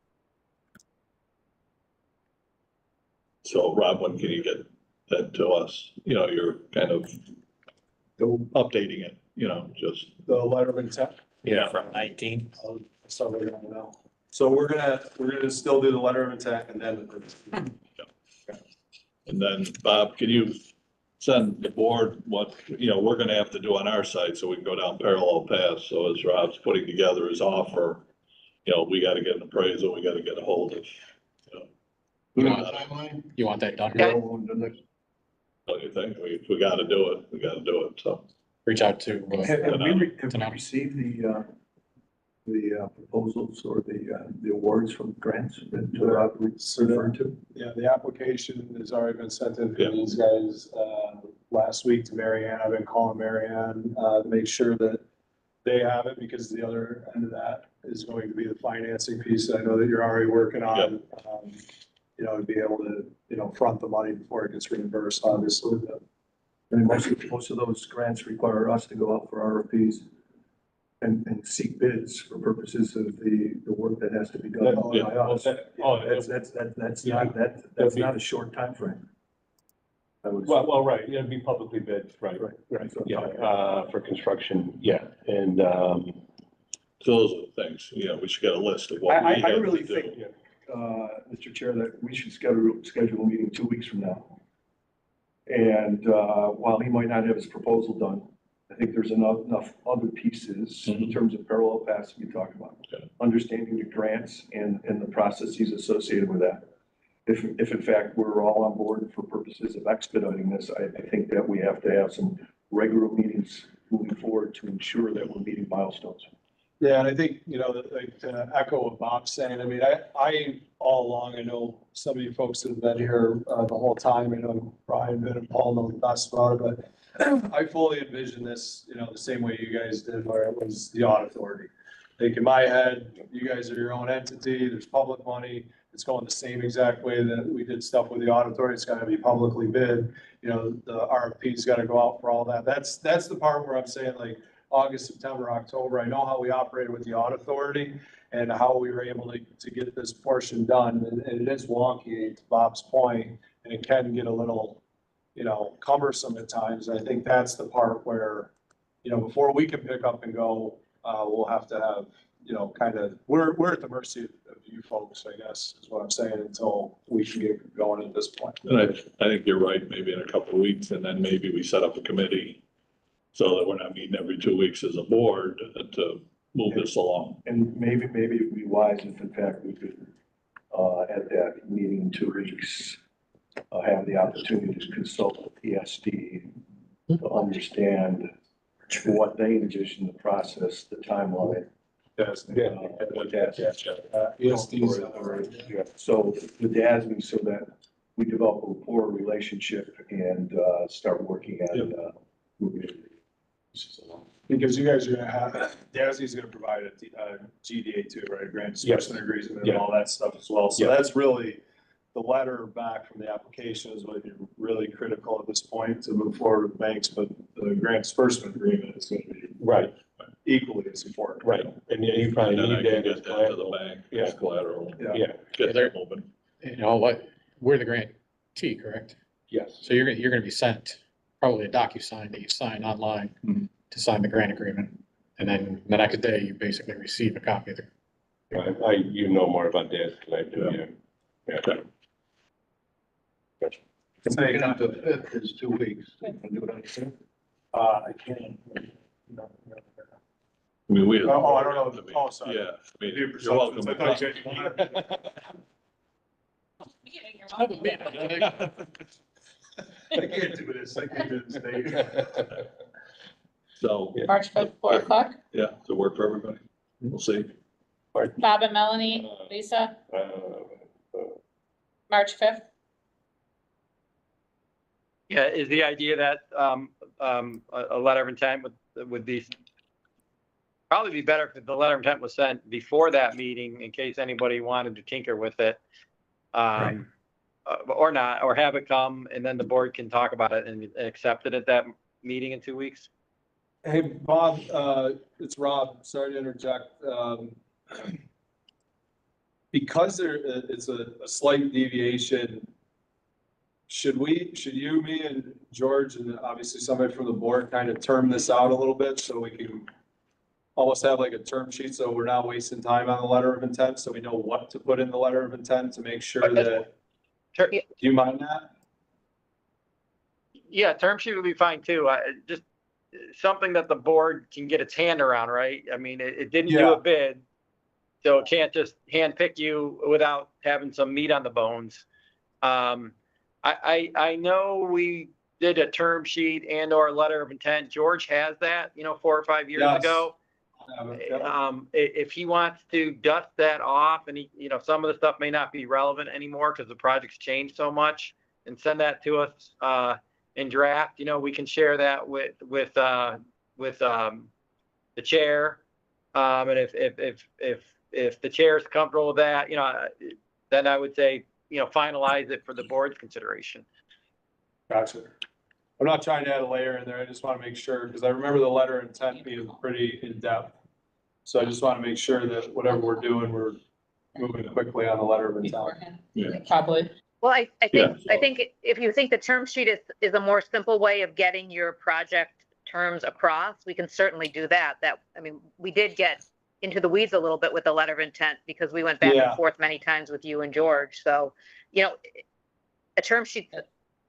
So Rob, when can you get that to us? You're kind of updating it, just. The letter of intent. Yeah, from 19. So we're gonna know. So we're gonna still do the letter of intent and then. And then Bob, can you send the board what, we're gonna have to do on our side so we can go down parallel paths. So as Rob's putting together his offer, we gotta get an appraisal, we gotta get a hold of, Timeline? You want that done? Okay. what do you think? We gotta do it, so. Reach out to, Have we now. received the proposals or the awards from grants that Rob referred to? Yeah, the application has already been sent in for these guys, last week to Mary Ann. I've been calling Mary Ann, to make sure that they have it, because the other end of that is going to be the financing piece. I know that you're already working on, to be able to, front the money before it gets reimbursed, obviously. And most of those grants require us to go out for RFPs and seek bids for purposes of the work that has to be done by us. That's not a short timeframe. Well, right, it'd be publicly bid, right, yeah, for construction, yeah, and, So those are the things, we should get a list of what we I have to really do. think, Mr. Chair, that we should schedule a meeting 2 weeks from now. And while he might not have his proposal done, I think there's enough other pieces in terms of parallel paths we talk about. Okay. Understanding the grants and the processes associated with that. If in fact we're all on board for purposes of expediting this, I think that we have to have some regular meetings moving forward to ensure that we're meeting milestones. Yeah, and I think, like to echo what Bob's saying, I mean, I all along, I know some of you folks that have been here, the whole time, Brian, Ben, and Paul know the best about it, but I fully envision this, the same way you guys did, where it was the audit authority. Like in my head, you guys are your own entity, there's public money, it's going the same exact way that we did stuff with the audit authority, it's gotta be publicly bid, the RFP's gotta go out for all that. That's the part where I'm saying, like, August, September, October. I know how we operated with the audit authority and how we were able to get this portion done. And it is wonky, to Bob's point, and it can get a little, cumbersome at times. I think that's the part where, before we can pick up and go, we'll have to have, we're at the mercy of you folks, I guess, is what I'm saying, until we can get going at this point. And I think you're right, maybe in a couple of weeks, and then maybe we set up a committee so that we're not meeting every 2 weeks as a board to move this along. And maybe it'd be wise if in fact we could, at that meeting in 2 weeks, have the opportunity to consult with ESD to understand what they envision the process, the timeline. Yes. What that's. ESD's, So the DASME, so that we develop a rapport relationship and start working on moving it. Because you guys are gonna have, DASNY's gonna provide a GDA too, right, grant disbursement agreement and all that stuff as well. So that's really, the letter back from the application is what you're really critical at this point to move forward with banks, but the grant disbursement agreement is gonna be right, equally as important. right, and you probably And then I need can that as get that to the collateral. bank, as collateral, Yeah, get that moving. we're the grantee, correct? yes, So you're gonna be sent probably a DocuSign that you sign online to sign the grant agreement. And then the next day, you basically receive a copy of the. you know more about that than I do, yeah. Okay. Making up the 5th is 2 weeks. Can do it on the 5th? I can't. I mean, we. Oh, I don't know. Oh, sorry. Yeah, I mean, you're welcome to come. I can't do this, I can't do this. So, March 5th, 4 o'clock. yeah, does it work for everybody? We'll see. Bob and Melanie, Lisa. March 5th? Yeah, is the idea that, a letter of intent would be, probably be better if the letter of intent was sent before that meeting in case anybody wanted to tinker with it. Or not, or have it come and then the board can talk about it and accept it at that meeting in 2 weeks. Hey, Bob, it's Rob. Sorry to interject. Because it's a slight deviation, should you, me and George, and obviously somebody from the board kind of term this out a little bit so we can almost have like a term sheet, so we're not wasting time on the letter of intent, so we know what to put in the letter of intent to make sure that, Sure. do you mind that? Yeah, term sheet would be fine too. Just something that the board can get its hand around, right? I mean, it didn't do Yeah. a bid. So it can't just handpick you without having some meat on the bones. I know we did a term sheet and or a letter of intent. George has that, 4 or 5 years Yes. ago. If he wants to dust that off and some of the stuff may not be relevant anymore because the project's changed so much, and send that to us in draft, we can share that with the chair. And if the chair is comfortable with that, then I would say, finalize it for the board's consideration. Gotcha. I'm not trying to add a layer in there. I just want to make sure, because I remember the letter of intent being pretty in-depth. So I just want to make sure that whatever we're doing, we're moving quickly on the letter of intent. Beforehand. Yeah. Probably. Well, I Yeah. think if you think the term sheet is a more simple way of getting your project terms across, we can certainly do that. We did get into the weeds a little bit with the letter of intent because we went back Yeah. and forth many times with you and George. So, a term sheet's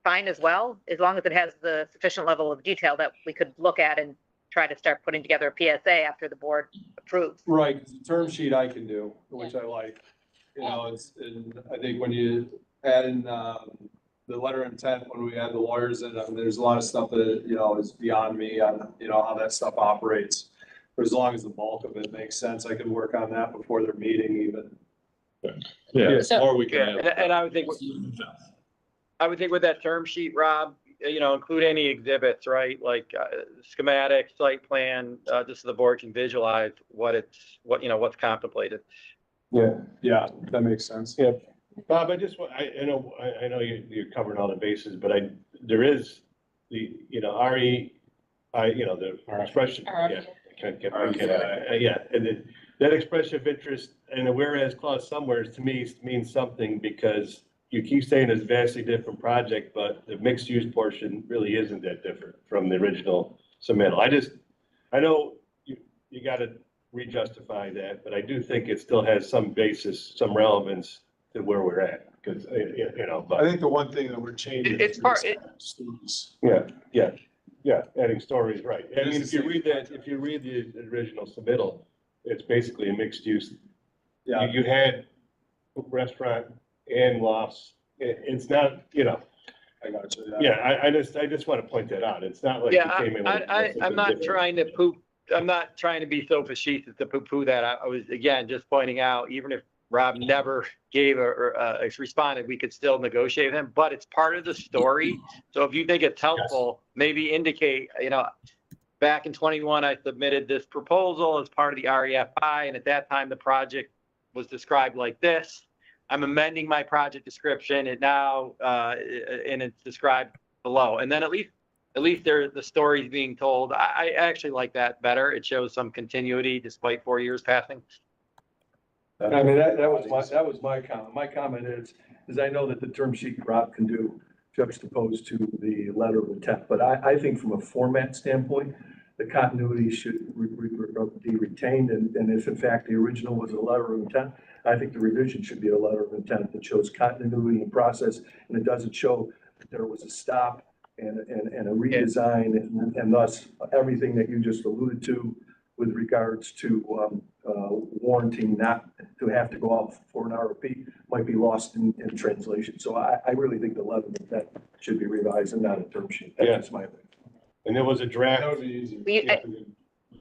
fine as well, as long as it has the sufficient level of detail that we could look at and try to start putting together a PSA after the board approves. Right, because the term sheet I can do, which I like. And I think when you add in the letter of intent, when we add the lawyers in, there's a lot of stuff that, is beyond me on, how that stuff operates. But as long as the bulk of it makes sense, I can work on that before their meeting even. Yeah, So- or we can. Yeah, and I would think with that term sheet, Rob, include any exhibits, right? Like schematic, site plan, just so the board can visualize what's contemplated. Yeah, that makes sense. Yeah. Bob, I know you're covering all the bases, but there is the, the expression, yeah. Yeah, and that expression of interest and a whereas clause somewhere to me means something because you keep saying it's a vastly different project, but the mixed use portion really isn't that different from the original submittal. I know you gotta re-justify that, but I do think it still has some basis, some relevance to where we're at, because, I think the one thing that we're changing. It's part- Students. Yeah, adding stories, right. I mean, if you read the original submittal, it's basically a mixed use. Yeah. You had restaurant and lofts. It's not, I got you. yeah, I just want to point that out. It's not like. you Yeah, came in with I'm something not different. trying to I'm not trying to be so facetious to poo-poo that. I was, again, just pointing out, even if Rob never gave or responded, we could still negotiate with him, but it's part of the story. So if you think it's helpful, maybe indicate, back in 21, I submitted this proposal as part of the REFI, and at that time, the project was described like this. I'm amending my project description and now, and it's described below. And then at least the story's being told. I actually like that better. It shows some continuity despite 4 years passing. I mean, that was my comment. My comment is I know that the term sheet Rob can do juxtaposed to the letter of intent, but I think from a format standpoint, the continuity should be retained, and if in fact the original was a letter of intent, I think the revision should be a letter of intent that shows continuity in process, and it doesn't show that there was a stop and a redesign, and thus everything that you just alluded to with regards to warranting not to have to go out for an RFP might be lost in translation. So I really think the letter of intent should be revised and not a term sheet. That's just my opinion. And there was a draft. That would be easy.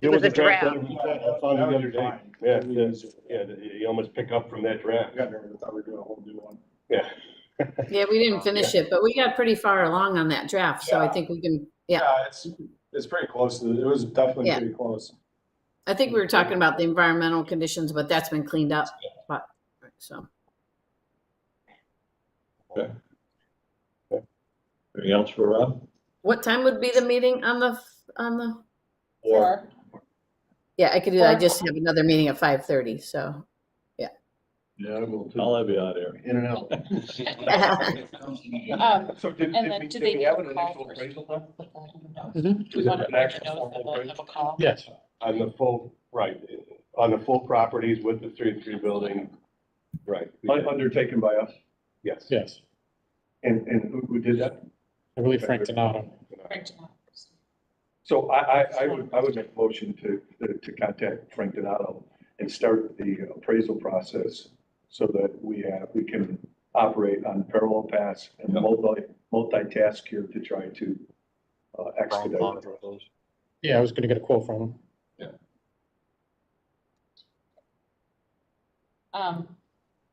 It was a draft. letter of intent I found the other day. Yeah, you almost pick up from that draft. I thought we were doing a whole new one. Yeah. Yeah, we didn't finish it, but we got pretty far along on that draft, so I think we can, yeah. It's pretty close. It was definitely Yeah. pretty close. I think we were talking about the environmental conditions, but that's been cleaned up, but, so. Okay. Anything else for Rob? What time would be the meeting on the? Or, Yeah, I could do that. I just have another meeting at 5:30, so. Yeah, I will too. I'll have you out here. In and out. So did and we, then did do they we need have a an call initial first? appraisal done? We want to an make actual a note formal of a appraisal? call. Yes. On the full, right, on the full properties with the 3 building, right. Undertaken by us, Yes. Yes, and who did that? I believe Frank Donato. So I would make a motion to contact Frank Donato and start the appraisal process so that we can operate on parallel paths and multitask here to try to expedite the process. Yeah, I was gonna get a quote from him.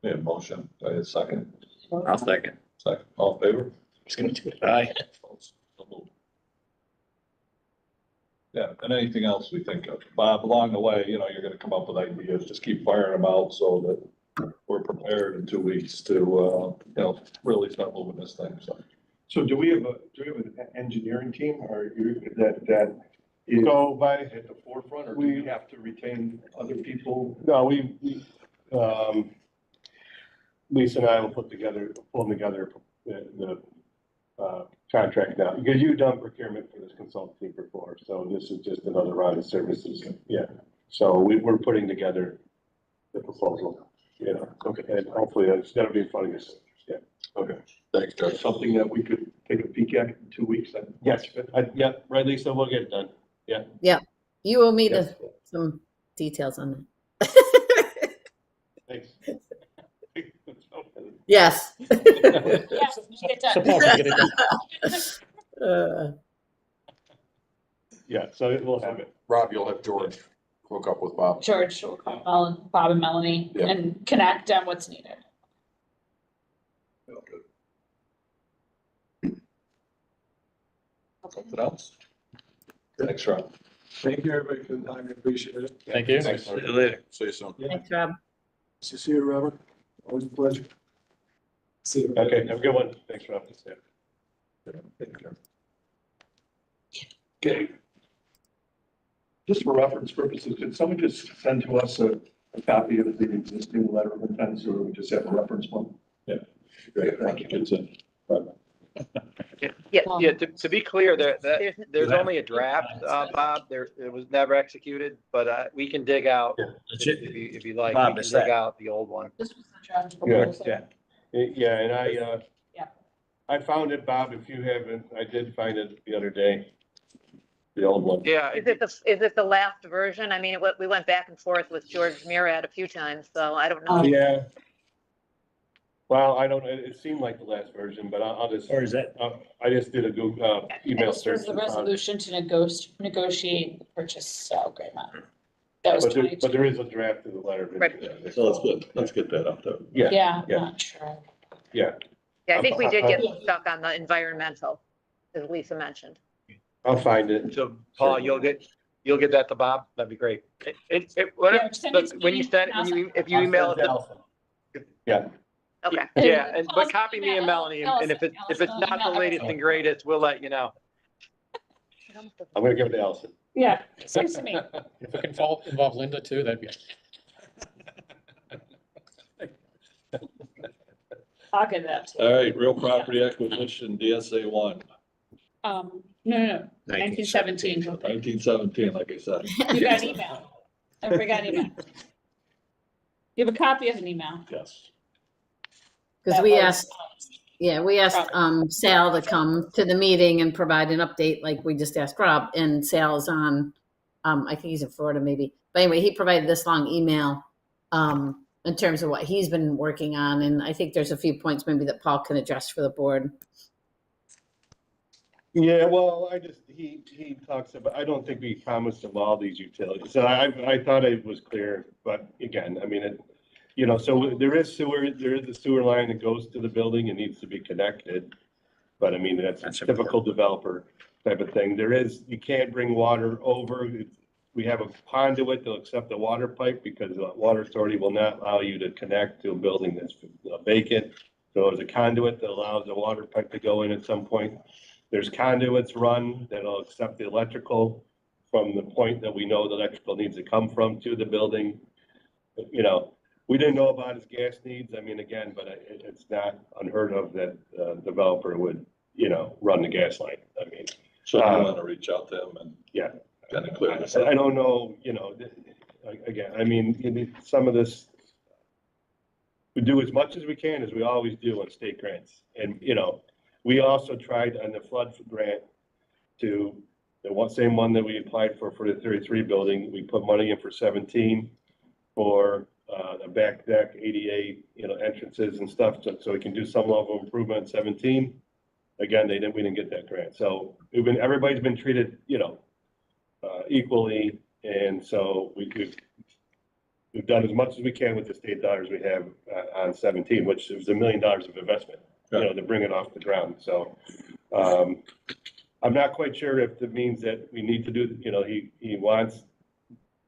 We have motion. I had a second. I'll second. Second. All in favor? He's gonna do it. Aye. Yeah, and anything else we think of. Bob, along the way, you're gonna come up with ideas, just keep firing them out so that we're prepared in 2 weeks to, really start moving this thing, so. So do we have an engineering team or that is So at the forefront, or do we have to retain other people? No, Lisa and I will pull together the contract now, because you've done procurement for this consulting before, so this is just another round of services, yeah. So we're putting together the proposal, okay, and hopefully it's gonna be fun, yeah. Okay, Thanks, Joe. something that we could take a peek at in 2 weeks then? Yes, yeah, right, Lisa, we'll get it done, yeah. Yeah, you owe me Yes. some details on Thanks. that. Yes. Yes, get So done. Paul can get it done. Yeah, so we'll have it. Rob, you'll have George hook up with Bob. George will call Bob and Melanie Yeah. and connect on what's needed. Something else? Thanks, Rob. Thank you, everybody, for the time. I appreciate it. Thank you. Thanks. See you later. See you soon. Thanks, Rob. Nice to see you, Robert. Always a pleasure. See you. Okay, have a good one. Thanks, Rob. Okay. Just for reference purposes, could someone just send to us a copy of the existing letter of intent, so we just have a reference one? Yeah. Great, thank you. It's in. Yeah, to be clear, there's Yeah. only a draft, Bob, it was never executed, but, we can dig out, if you like, Bob, we is can dig that- out the old one. This was the draft Yeah, proposal. Yeah, and Yeah. I found it, Bob, if you haven't, I did find it the other day. The old one. Yeah, Is it the last version? I mean, we went back and forth with George Murad a few times, so I don't know. Yeah. Well, I don't, it seemed like the last version, but I'll just, Or is that? I just did a Google, email This search. was the and found it. resolution to negotiate the purchase sale agreement. That was But 22. there is a draft of the letter. of Right. intent. So let's get that up there. Yeah, Yeah, I'm yeah. not sure. yeah, Yeah, I think we did get stuck on the environmental, as Lisa mentioned. I'll find it. so Paul, you'll get that to Bob, that'd be great. Yeah, send it to When you me, send, and I'll if you email it to, Yeah, Okay. yeah, but copy me and Melanie, and if it's not the latest and greatest, we'll let you know. I'm gonna give it to Allison. Yeah, send it to me. If it can involve Linda too, that'd be. I'll get that. All right, real property acquisition, DSA 1, No, 1917. 1917, like I said. You got an email. Everybody got an email. You have a copy of an email. Yes. Because That we was- asked, Sal to come to the meeting and provide an update like we just asked Rob, and Sal's on, I think he's in Florida maybe. But anyway, he provided this long email in terms of what he's been working on, and I think there's a few points maybe that Paul can address for the board. Yeah, well, he talks about, I don't think we promised him all these utilities, so I thought it was clear, but again, I mean, you know, so there is a sewer line that goes to the building and needs to be connected. But I mean, that's a typical developer type of thing. You can't bring water over. We have a conduit, they'll accept the water pipe because the water authority will not allow you to connect to a building that's vacant. So there's a conduit that allows the water pipe to go in at some point. There's conduits run that'll accept the electrical from the point that we know the electrical needs to come from to the building. You know, we didn't know about his gas needs. I mean, again, but it's not unheard of that a developer would, you know, run the gas line. I mean. So you want to reach out to them and. Yeah. Kind of clear this up. I don't know, you know, again, I mean, some of this, we do as much as we can, as we always do on state grants. And, you know, we also tried on the flood grant to, same one that we applied for the 33 building, we put money in for 17 for the back deck, ADA, you know, entrances and stuff, so we can do some level of improvement on 17. Again, we didn't get that grant. So everybody's been treated, you know, equally, and so we've done as much as we can with the state dollars we have on 17, which is $1 million of investment, you know, to bring it off the ground. So I'm not quite sure if it means that we need to do, you know, he wants,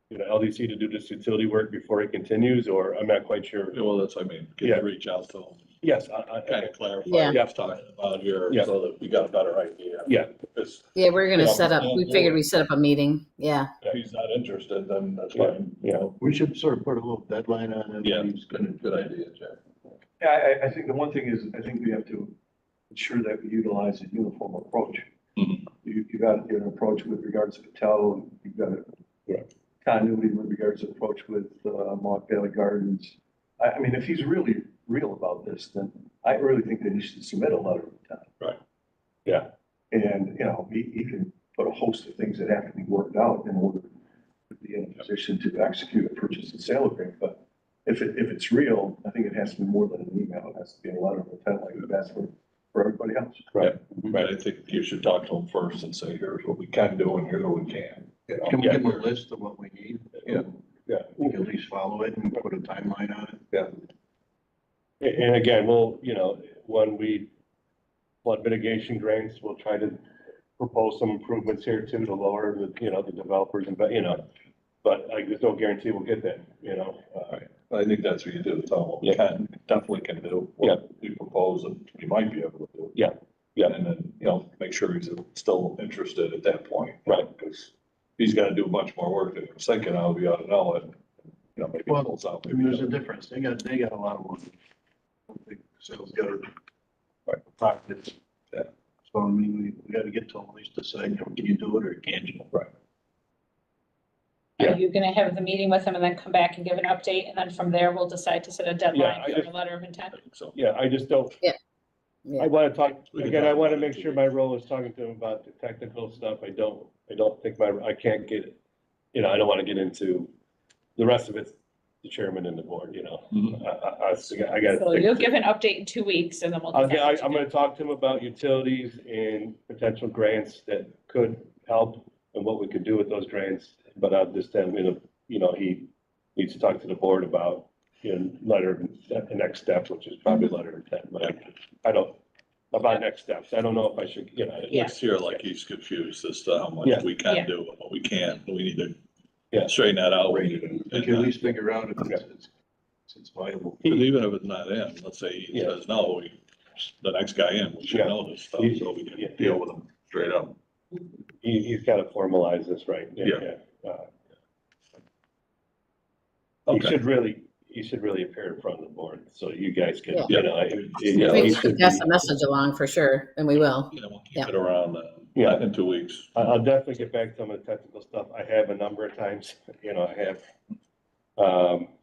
you know, LDC to do this utility work before he continues, or I'm not quite sure. Well, that's what I mean. Can you reach out to them? Yes, Kind of clarify Yeah. what you're talking about here, Yeah. so that we got a better idea. Yeah. Because Yeah, we're gonna Yeah, set up, we yeah. figured we set up a meeting, yeah. if he's not interested, then that's fine. you know, We should sort of put a little deadline on it. Yeah. He's gonna, Good idea, Jack. Yeah, I think the one thing is, I think we have to ensure that we utilize a uniform approach. Mhm. You got an approach with regards to Patel, you've got a continuity with regards to approach with Mock Valley Gardens. I mean, if he's really real about this, then I really think that he should submit a letter of intent. Right. Yeah. And, you know, he can put a host of things that have to be worked out in order to be in a position to execute a purchase and sale agreement. But if it's real, I think it has to be more than an email. It has to be a letter of intent like we've asked for everybody else. right. Right, I think you should talk to them first and say, here's what we can do and here's what we can't. You know? can we give him a list of what we need? Yeah. Yeah. We can at least follow it and put a timeline on it. Yeah. And again, we'll, you know, when we flood mitigation grants, we'll try to propose some improvements here too to lower the, you know, the developers and, you know, but there's no guarantee we'll get that, you know. I think that's what you do, tell them what we definitely can do. What we propose and we might be able to do. Yeah. Yeah. And then, you know, make sure he's still interested at that point. Right. Because he's gonna do much more work than he's thinking of, we ought to know it. You know, maybe Well, it pulls out. I mean, there's a difference. They got a lot of money. Sales got pockets. Yeah. So I mean, we gotta get to at least decide, you know, can you do it or can't you? Right. Yeah. Are you gonna have the meeting with him and then come back and give an update, and then from there, we'll decide to set a deadline I for just- a letter of intent? I think so. Yeah, I just don't. Yeah. I want to talk, We can again, I talk want to about it make in sure 2 my role is talking to him about the technical stuff. I don't think I can't get, you know, I don't want to get into the rest of it, the chairman and the board, you know. Mhm. I got. So you'll give an update in 2 weeks, and then we'll. decide what to I'm do. gonna talk to him about utilities and potential grants that could help and what we could do with those grants. But I'll just tell him, you know, he needs to talk to the board about, you know, the next step, which is probably letter of intent, but I don't, about next steps. I don't know if I should, you know. It looks here like he's confused as to how much Yeah. we Yeah. can do and what we can't. We need to Yeah. straighten that out. We can at least figure out if it's viable. Because even if it's not in, let's say he Yeah. says, no, the next guy in, we should Yeah. know this stuff, so we Yeah. can deal with him straight up. He's got to formalize this, right? Yeah. He Okay. should really appear in front of the board, so you guys can, Yeah. you know. Yeah, We he can should pass be- the message along for sure, and we will. You know, we'll keep Yeah. it around, Yeah. in 2 weeks. I'll definitely get back to some of the technical stuff. I have a number of times, you know, I have,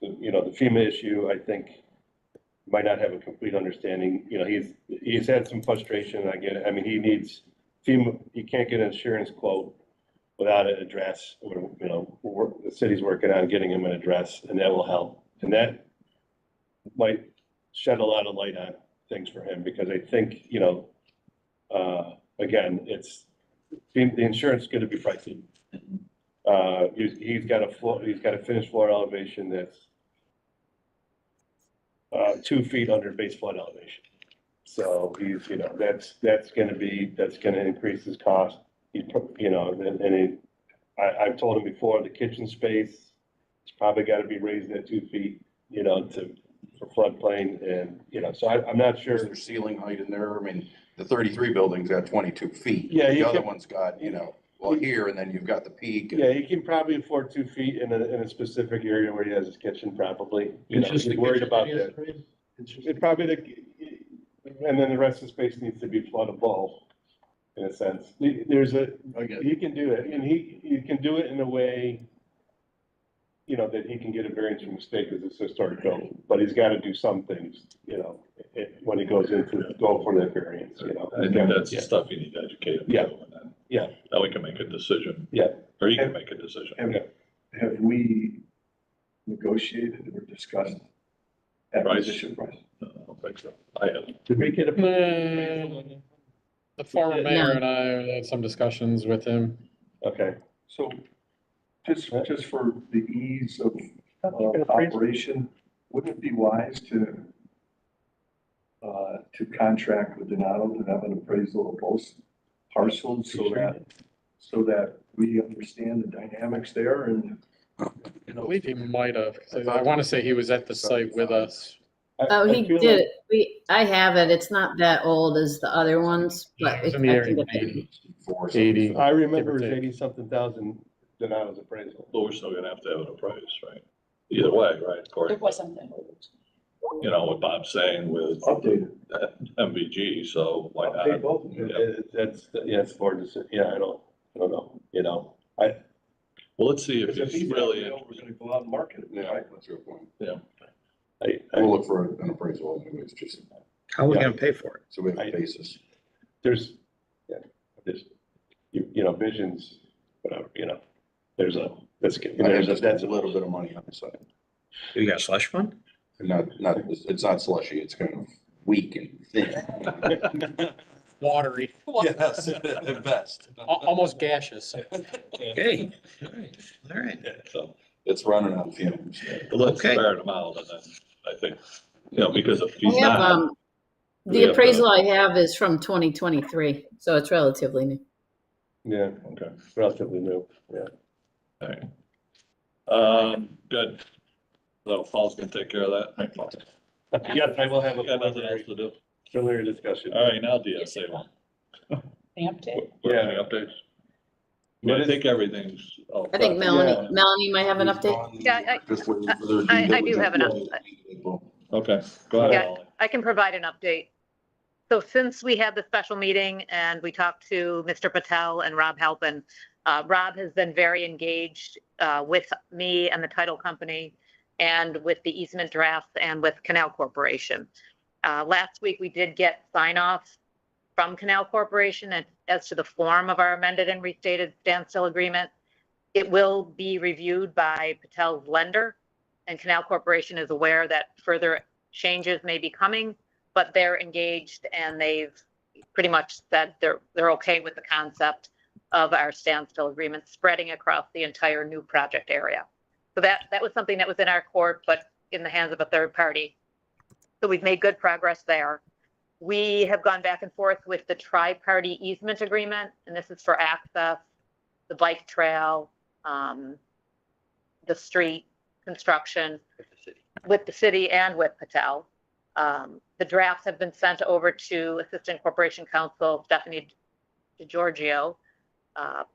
you know, the FEMA issue, I think might not have a complete understanding. You know, he's had some frustration. I get it. I mean, he needs FEMA, he can't get an insurance quote without an address, or, you know, the city's working on getting him an address, and that will help. And that might shed a lot of light on things for him, because I think, you know, again, the insurance is gonna be pricey. He's got a finished floor elevation that's 2 feet under base flood elevation. So he's, that's gonna increase his cost. I've told him before, the kitchen space, it's probably gotta be raised at 2 feet, for floodplain and, so I'm not sure. Is there ceiling height in there? I mean, the 33 building's got 22 feet. Yeah, The you other can- one's got, here, and then you've got the peak. Yeah, he can probably afford 2 feet in a specific area where he has his kitchen probably, he's worried about that. It probably, and then the rest of the space needs to be floodable, in a sense. He can do it, and he can do it in a way, that he can get a variance from the state because it's historic building, but he's got to do some things, when he goes go for that variance, I think that's the stuff you need to educate him. Yeah. to, and then- Yeah. Then we can make a decision. Yeah. Or you can make a decision. Have we negotiated or discussed acquisition price? No, I don't think so. I have. Did we get a? The former mayor and I had some discussions with him. Okay. So just for the ease of operation, wouldn't it be wise to contract with Donato to have an appraisal of both parcels so that we understand the dynamics there and, I believe he might have, 'cause I want to say he was at the site with us. Oh, he feel did it. I have it. It's not that old as the other ones, Yeah, but it was I in the can area get of that. 80. I remember it was Give or take. 80-something thousand Donato's appraisal. But we're still gonna have to have it appraised, right? Either way, right? There According, was something. what Bob's saying with updated. MVG, so why Update not? both of them. It's for I don't know, Well, let's see if Because if he's he's really, not, we're gonna go out and market it. Yeah, that's a good point. I We'll look for an appraisal anyways, just How are we Yeah. gonna pay for it? so we have a basis. there's, visions, whatever, there's That's a little bit of money on the side. You got a slush fund? It's not slushy, it's kind of weak and thin. Watery, Yes, at best. almost gaseous. Okay, all right. so, It's running on fumes. but let's Okay. ferret him out, and then I think, because if I he's have, not. we the have to- appraisal I have is from 2023, so it's relatively new. Yeah, Okay, relatively new, yeah. all right. Good. So Paul's gonna take care of that. Yes, I will have a Got nothing else to do. preliminary discussion. All right, now DSA one. The update. Any updates? I think everything's. all I think set. Melanie might have an update. Yeah, Just waiting for their due I do have an diligence. Okay, go ahead, Yeah. Molly. I can provide an update. So since we had the special meeting and we talked to Mr. Patel and Rob Halpin, Rob has been very engaged with me and the title company and with the easement drafts and with Canal Corporation. Last week, we did get sign off from Canal Corporation as to the form of our amended and restated standstill agreement. It will be reviewed by Patel's lender, and Canal Corporation is aware that further changes may be coming, but they're engaged and they've pretty much said they're okay with the concept of our standstill agreement spreading across the entire new project area. So that was something that was in our court, but in the hands of a third party. So we've made good progress there. We have gone back and forth with the tri-party easement agreement, and this is for access, the bike trail, the street construction with the city and with Patel. The drafts have been sent over to Assistant Corporation Counsel Stephanie DiGiorgio.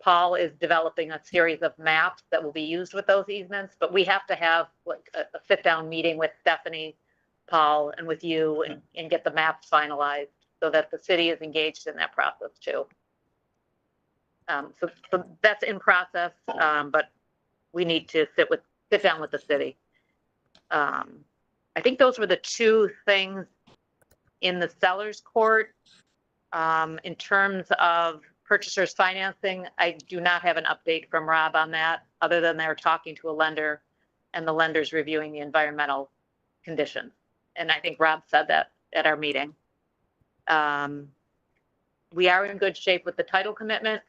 Paul is developing a series of maps that will be used with those easements, but we have to have like a sit-down meeting with Stephanie, Paul, and with you and get the maps finalized so that the city is engaged in that process too. So that's in process, but we need to sit down with the city. I think those were the two things in the seller's court. In terms of purchasers financing, I do not have an update from Rob on that, other than they're talking to a lender and the lender's reviewing the environmental conditions. And I think Rob said that at our meeting. We are in good shape with the title commitment.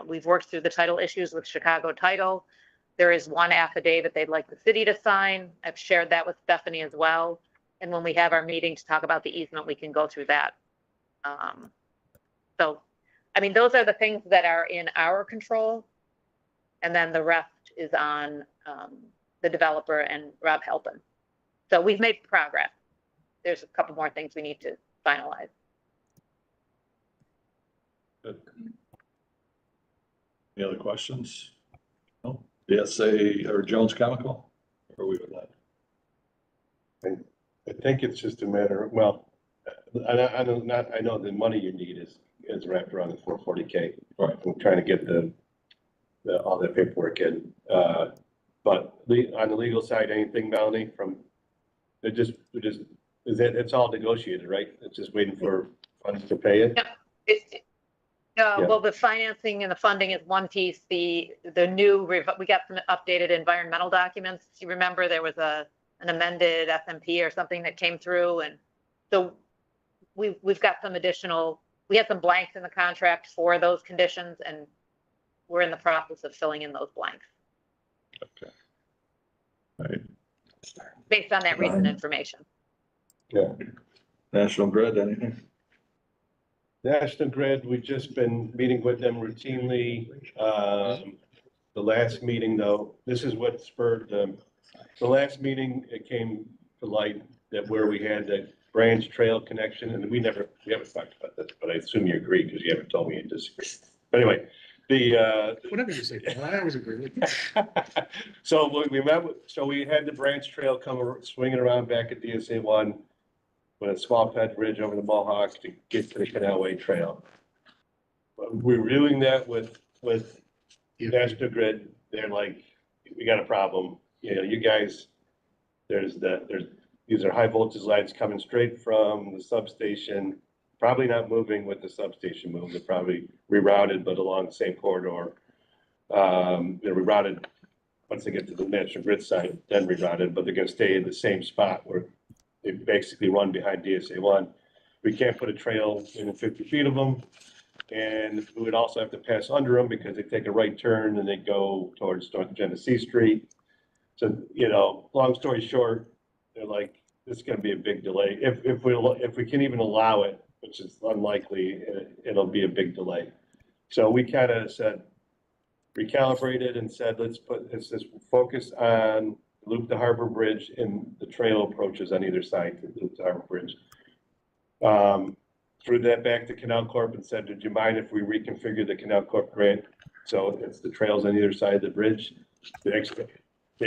We've worked through the title issues with Chicago Title. There is one affidavit they'd like the city to sign. I've shared that with Stephanie as well. And when we have our meeting to talk about the easement, we can go through that. So, I mean, those are the things that are in our control. And then the rest is on the developer and Rob helping. So we've made progress. There's a couple more things we need to finalize. Good. Any other questions? No? BSA or Jones Chemical? Or we would like? I think it's just a matter of, well, I know the money you need is wrapped around the 440K. Right. I'm trying to get all that paperwork in. But on the legal side, anything, Melanie, from, it's all negotiated, right? It's just waiting for funds to pay it? Yeah. Well, the financing and the funding is one piece. The new, we got some updated environmental documents. You remember there was an amended SMP or something that came through. And so we've got some additional, we had some blanks in the contract for those conditions, and we're in the process of filling in those blanks. Okay. All right. Based on that recent information. Yeah. National Grid, anything? National Grid, we've just been meeting with them routinely. The last meeting, though, this is what spurred the last meeting, it came to light that where we had the branch trail connection, and we haven't talked about this, but I assume you agree because you haven't told me you disagree. But anyway, Whatever you say, I always agree. So we had the branch trail swinging around back at DSA 1 with a small ped bridge over the Mohawk to get to the Canalway Trail. We're reviewing that with National Grid. They're like, we got a problem. You know, you guys, these are high voltage lines coming straight from the substation, probably not moving with the substation move. They're probably rerouted, but along the same corridor. They're rerouted once they get to the National Grid site, then rerouted, but they're gonna stay in the same spot where they basically run behind DSA 1. We can't put a trail in 50 feet of them. And we would also have to pass under them because they take a right turn and they go towards North Genesee Street. So, you know, long story short, they're like, this is gonna be a big delay. If we can even allow it, which is unlikely, it'll be a big delay. So we kind of said, recalibrated and said, let's just focus on Loop the Harbor Bridge and the trail approaches on either side to Loop the Harbor Bridge. Threw that back to Canal Corp and said, did you mind if we reconfigure the Canal Corp grant? So it's the trails on either side of the bridge. They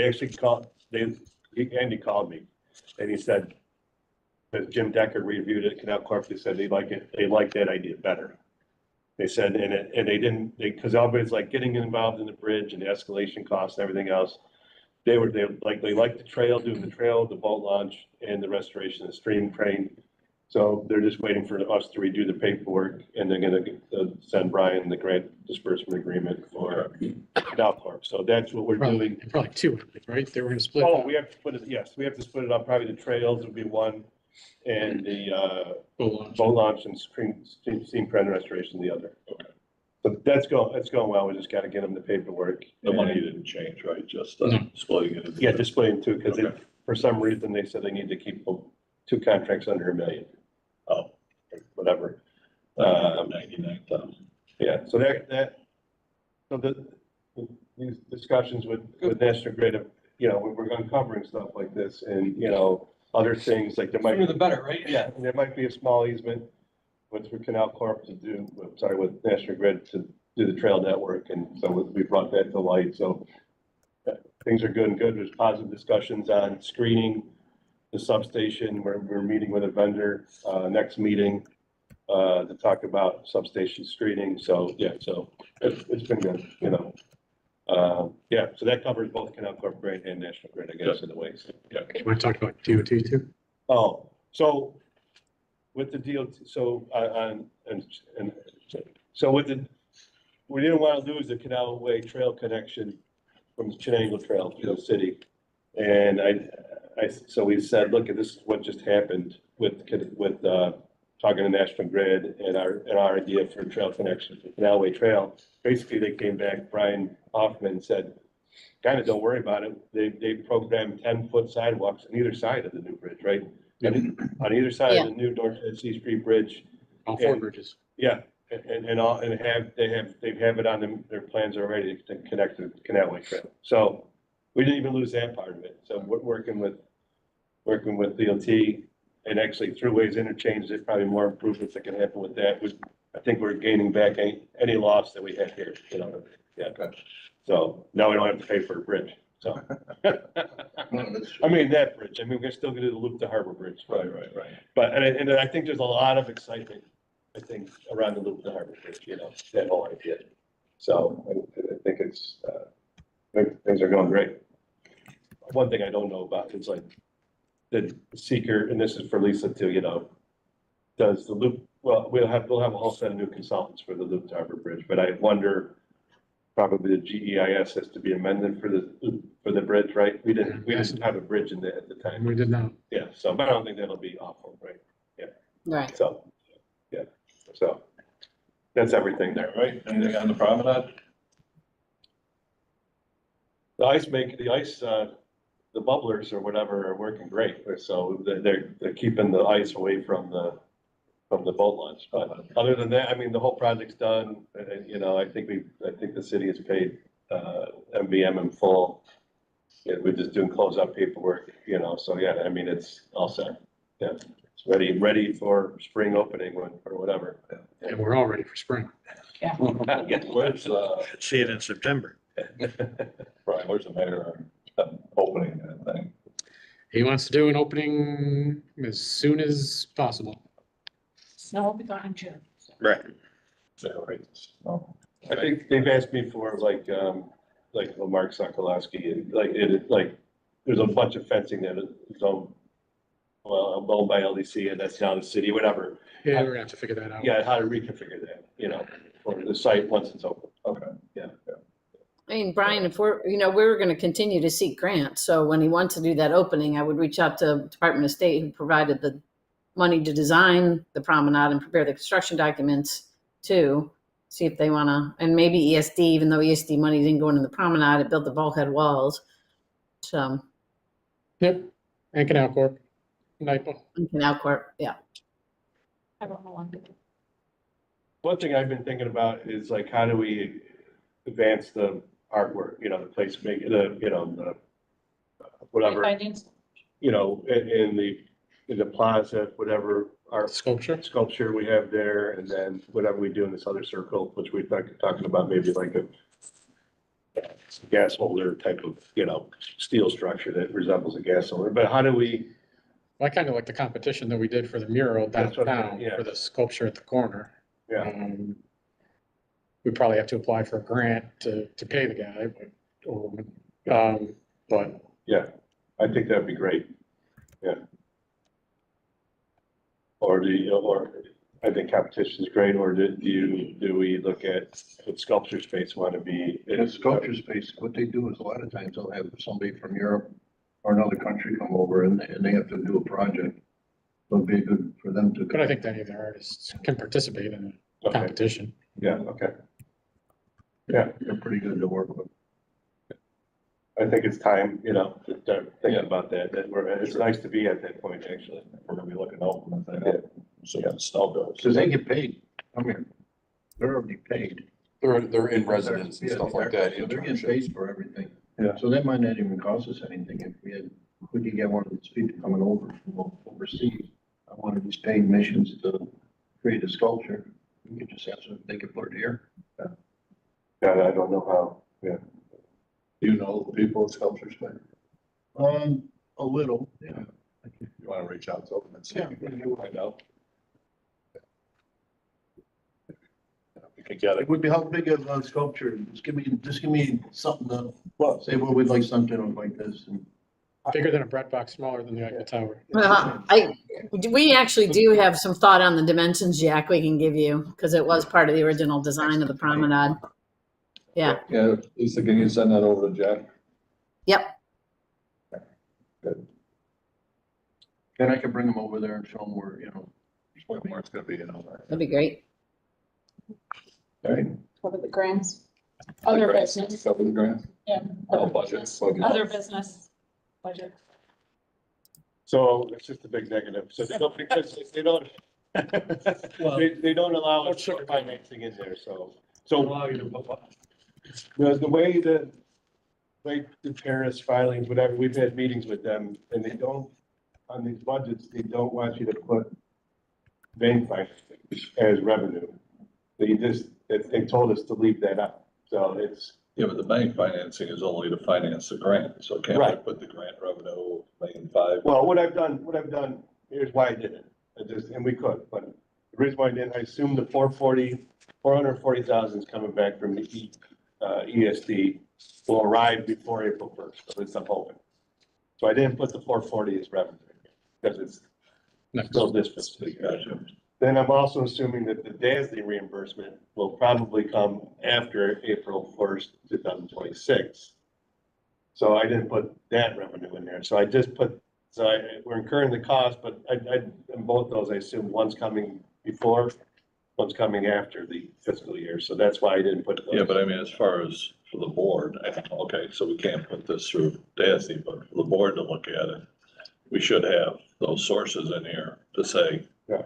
actually called, Andy called me and he said, as Jim Decker reviewed it, Canal Corp, they said they like that idea better. They said, because everybody's like getting involved in the bridge and the escalation costs and everything else. They liked the trail, doing the trail, the boat launch, and the restoration of the stream train. So they're just waiting for us to redo the paperwork, and they're gonna send Brian the grant disbursement agreement for Canal Corp. So that's what we're doing. Probably two, right? They were gonna split. Oh, we have to split it, yes, we have to split it up. Probably the trails would be one, and the boat launch and steam crane restoration the other. Okay. But that's going well. We just gotta get them the paperwork. The money didn't change, right? Just No. splitting it. Yeah, just splitting two, because Okay. for some reason, they said they need to keep two contracts under $1 million. Oh, whatever. 99,000. Yeah, so these discussions with National Grid, you know, we're uncovering stuff like this and, you know, other things like there might. Sooner the better, right? Yeah, there might be a small easement with Canal Corp with National Grid to do the trail network, and so we brought that to light, so things are good. There's positive discussions on screening the substation. We're meeting with a vendor, next meeting, to talk about substation screening, so, yeah, so it's been good, you know. Yeah, so that covers both Canal Corp grant and National Grid, I guess, in a way. Yeah. You want to talk about DOT too? Oh, so with the DOT, we didn't want to lose the Canalway Trail connection from the Chenango Trail to the city. And so we said, look, this is what just happened with talking to National Grid and our idea for a trail connection to Canalway Trail. Basically, they came back, Brian Hoffman said, kind of don't worry about it. They programmed 10-foot sidewalks on either side of the new bridge, right? On either side of the new North Sea Street Bridge. All four And- bridges. Yeah, and all, and they have it on them, their plans already to connect to the Canalway Trail. So we didn't even lose that part of it. So we're working with DOT and actually throughways interchange, there's probably more improvements that can happen with that. I think we're gaining back any loss that we had here, you know, yeah. So now we don't have to pay for a bridge, so. I mean, that bridge, I mean, we're still gonna do the Loop to Harbor Bridge. Right. But, and I think there's a lot of excitement, I think, around the Loop to Harbor Bridge, you know, that whole idea. So I think it's, things are going great. One thing I don't know about is like the seeker, and this is for Lisa too, you know, does the Loop, well, we'll have a whole set of new consultants for the Loop to Harbor Bridge, but I wonder, probably the GEIS has to be amended for the bridge, right? We didn't have a bridge in there at the time. We did not. Yeah, so, but I don't think that'll be awful, right? Right. So, yeah, so that's everything there, right? Anything on the promenade? The bubblers or whatever are working great, so they're keeping the ice away from the boat launch. But other than that, I mean, the whole project's done, and, you know, I think the city has paid, MVM in full. Yeah, we're just doing closeout paperwork, you know, so yeah, I mean, it's all set. Yeah, it's ready for spring opening or whatever. And we're all ready for spring. Where's, See it in September. Brian, where's the mayor opening that thing? He wants to do an opening as soon as possible. Snow will be gone in June. Right. Sale rates. Oh, I think they've asked me for like Mark Sokolowski, there's a bunch of fencing that is owned by LDC, and that's down the city, whatever. Yeah, we're gonna have to figure that out. Yeah, how to reconfigure that, you know, for the site once it's open. okay. Yeah. I mean, Brian, if we're, you know, we're going to continue to seek grants. So when he wants to do that opening, I would reach out to Department of State, who provided the money to design the promenade and prepare the construction documents too. See if they want to, and maybe ESD, even though ESD money didn't go into the promenade, it built the bulkhead walls. So. Yep. And Canal Corp. NIPA. And Canal Corp, yeah. I don't know when. One thing I've been thinking about is like, how do we advance the artwork, you know, the placement, whatever, Findings. you know, in the plaza, whatever art sculpture we have there, and then whatever we do in this other circle, which we're talking about, maybe like a gas holder type of, you know, steel structure that resembles a gas holder. But how do we? I kind of like the competition that we did for the mural That's what I- downtown yeah. for the sculpture at the corner. Yeah. We probably have to apply for a grant to pay the guy, but Yeah, I think that'd be great. Yeah. Or I think competition is great, or do we look at what sculpture space want to be? In a sculpture space, what they do is a lot of times they'll have somebody from Europe or another country come over and they have to do a project. It'll be good for them to. I think that any of the artists can participate in a Okay. competition. Yeah, okay. Yeah, They're pretty good to work with. I think it's time, you know, to start thinking about that, it's nice to be at that point, actually. We're gonna be looking open, I think. So yeah, snow goes. Cause they get paid. I mean, they're already paid. They're in residence and Yeah, stuff like that. so they're getting paid for everything. Yeah. So that might not even cost us anything if we could get one of these people coming over from overseas. I one of these paid missions to create a sculpture. We could just have some, they could put it here. Yeah, I don't know how, yeah. Do you know the people at Sculpture Space? A little, yeah. You wanna reach out to them and see if you can find out? We could get It it. would be how big of a sculpture? Just give me something to, say, well, we'd like something like this. And Bigger than a bread box, smaller than the Eiffel Tower. We actually do have some thought on the dimensions, Jack, we can give you, because it was part of the original design of the promenade. Yeah, Yeah, Lisa, can you send that over to Jack? yep. then I could bring them over there and show them where, you know. Where it's gonna be, you know. That'd be great. All right. Cover the grants. Other business, Cover the grant? yeah. Oh, Other budget, business. budget. Other business, budget. So it's just a big negative. So they don't, because they don't, they don't allow us financing in there, so. So the way that, like the Paris filings, whatever, we've had meetings with them and they don't, on these budgets, they don't want you to put bank financing as revenue. They told us to leave that out. So it's, Yeah, but the bank financing is only to finance the grant, so can't we Right. put the grant revenue, $1,500,000? well, what I've done, here's why I did it. And we could, but the reason why I didn't, I assumed the 440,000 is coming back from the ESD will arrive before April 1st, at least I'm hoping. So I didn't put the 440 as revenue because it's still this fiscal year. Gotcha. Then I'm also assuming that the DASD reimbursement will probably come after April 1st, 2026. So I didn't put that revenue in there. So I just put, we're incurring the cost, but in both those, I assume one's coming before, one's coming after the fiscal year. So that's why I didn't put those. Yeah, but I mean, as far as for the board, okay, so we can't put this through DASD, but for the board to look at it, we should have those sources in here to say, Yeah.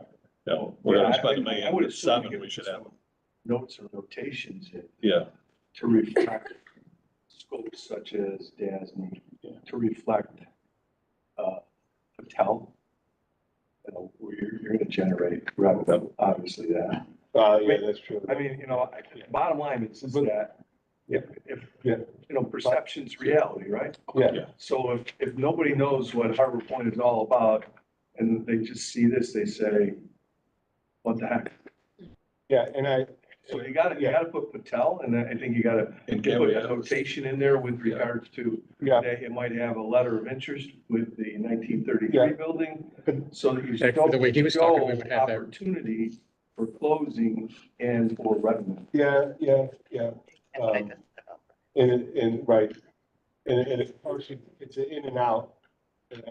you know, we're gonna spend I $1 would million, assume $7 million, we should have. Notes or notations in Yeah, to reflect scopes such as DASNY, to reflect, Patel. You know, where you're gonna generate revenue, obviously that. Yeah, that's true. I mean, bottom line is that if, perception's reality, right? Yeah. So if nobody knows what Harbor Point is all about and they just see this, they say, what the heck? Yeah, and So you gotta put Patel, and I think you gotta and put can we a have, notation in there with regards to, Yeah. that it might have a letter of interest with the 1933 Yeah. building, so that you The way he was talking, we would show have that. opportunity for closing and for revenue. Yeah. Right, and of course, it's an in and out, and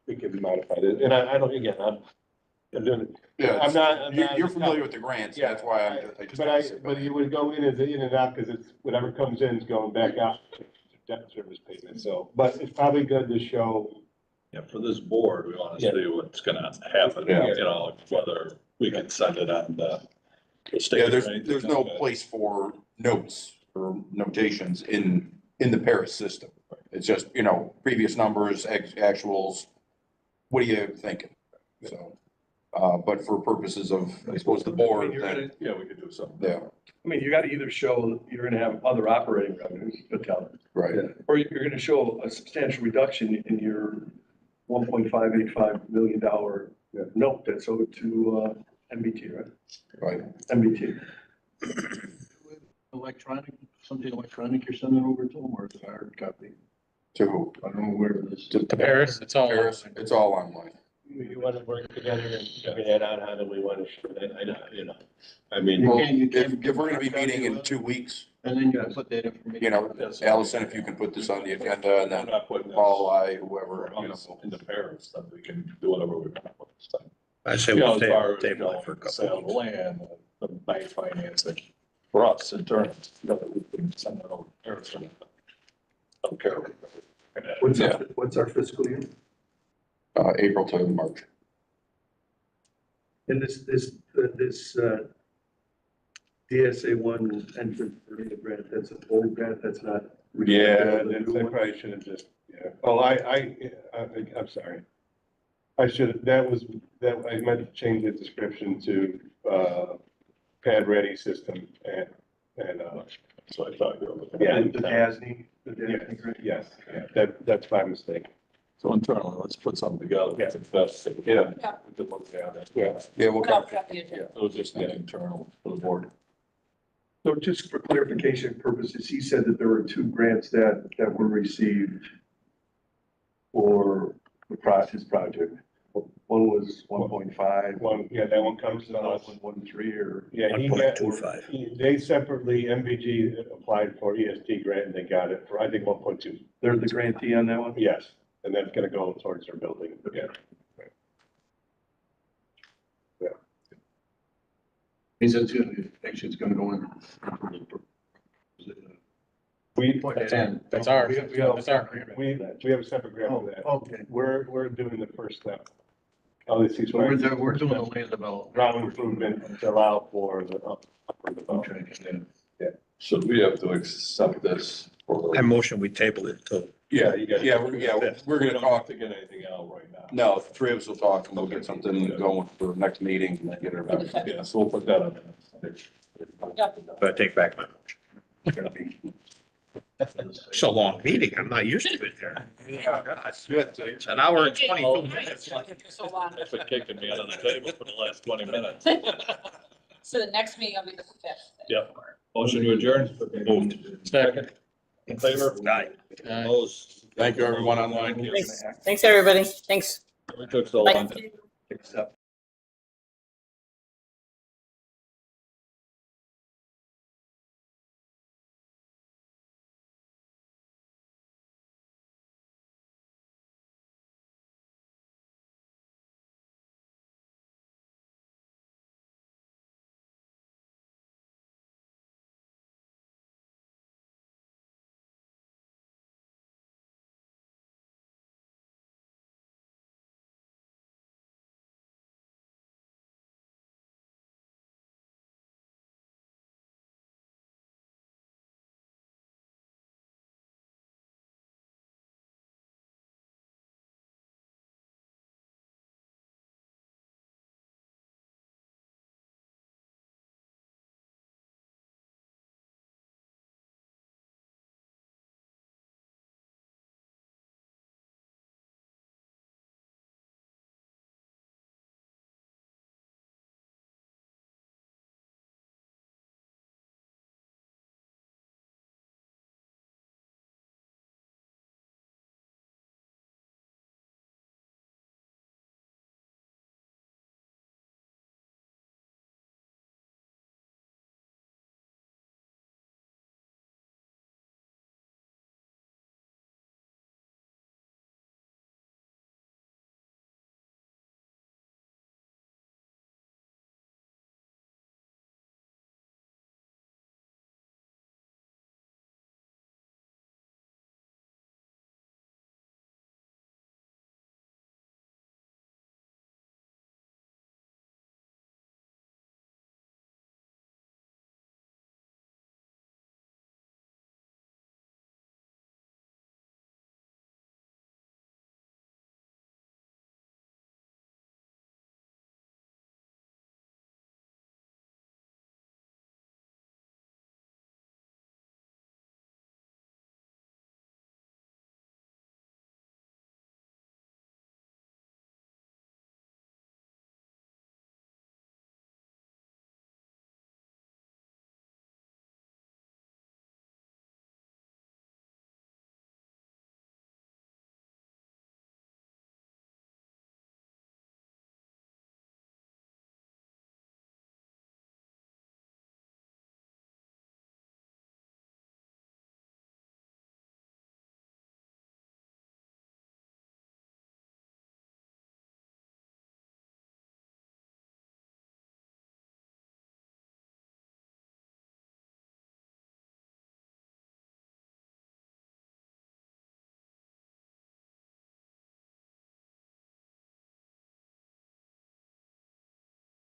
we can modify it, and I don't, again, I'm doing, I'm not. You're familiar with the grants, Yeah, that's why I just. but you would go in as an in and out, because it's, whatever comes in is going back out to debt service payment, so, but it's probably good to show. yeah, for this board, we wanna Yeah. see what's gonna happen, Yeah. you know, whether we can send it on the state. Yeah, or there's anything no like that. place for notes or notations in the Paris system. It's just, previous numbers, actuals, what are you thinking? So, but for purposes of, I suppose, the board, then, Yeah, we could do something. yeah, I mean, you gotta either show you're gonna have other operating revenues, Patel, right. or you're gonna show a substantial reduction in your $1.585 million note that's owed to MBT, right? Right. MBT. Something electronic you're sending over to them, or is it a hard copy? To who? I don't know where it is. To To Paris, it's all. Paris, it's all online. You want to work together and figure that out, how do we want to show that, I mean. You Well, can't- you if, can't- if we're gonna be meeting in 2 weeks, And then you can put that information. Allison, if you can put this on the agenda, and We're then not putting this Paul, whoever, into Paris, then we can do whatever we want with this thing. I say You know, we'll as far as, table it for a the couple sale of of weeks. land, the bank financing, for us in terms, that we can send it over to Paris. And don't care. What's our fiscal year? April to March. And this DSA one entrance grant, that's an old grant, that's not. Yeah, I probably should have just, oh, I'm sorry. I should, I meant to change the description to, pad ready system and, So I thought you were looking. Yeah. The DASNY, grant. yes, that's my mistake. So internally, let's put something together. Yeah. That's, Yeah. we could look at it. Yeah. Yeah, we'll come. It was just internal for the board. So just for clarification purposes, he said that there were 2 grants that were received for his project. One was 1.5. That one comes to Another us. one 1.3 or. Yeah, they separately, MVG applied for EST grant and they got it for, I think, 1.2. They're the grantee on that one? Yes, and that's gonna go towards their building, yeah. He says it's gonna go in. We, Put it in. That's ours. we have a separate grant for that. Okay, We're doing the first step. All these things, so we're doing the land development. ground improvement to allow for the upper development. Okay. So we have to accept this. I motion we table it till. Yeah, You gotta- yeah, we're We gonna don't talk. have to get anything out right now. No, the three of us will talk and we'll get something going for next meeting and get it back. Yeah, so we'll put that on. But I take back my motion. It's a long meeting. I'm not used to it there. It's an hour and 22 minutes. That's been kicking me under the table for the last 20 minutes. So the next meeting will be the fifth. Yep. Motion to adjourn. Moved. Second. In favor? Aye. Opposed? Thank you, everyone online. Thanks, everybody. Thanks. We took so Bye. long. Except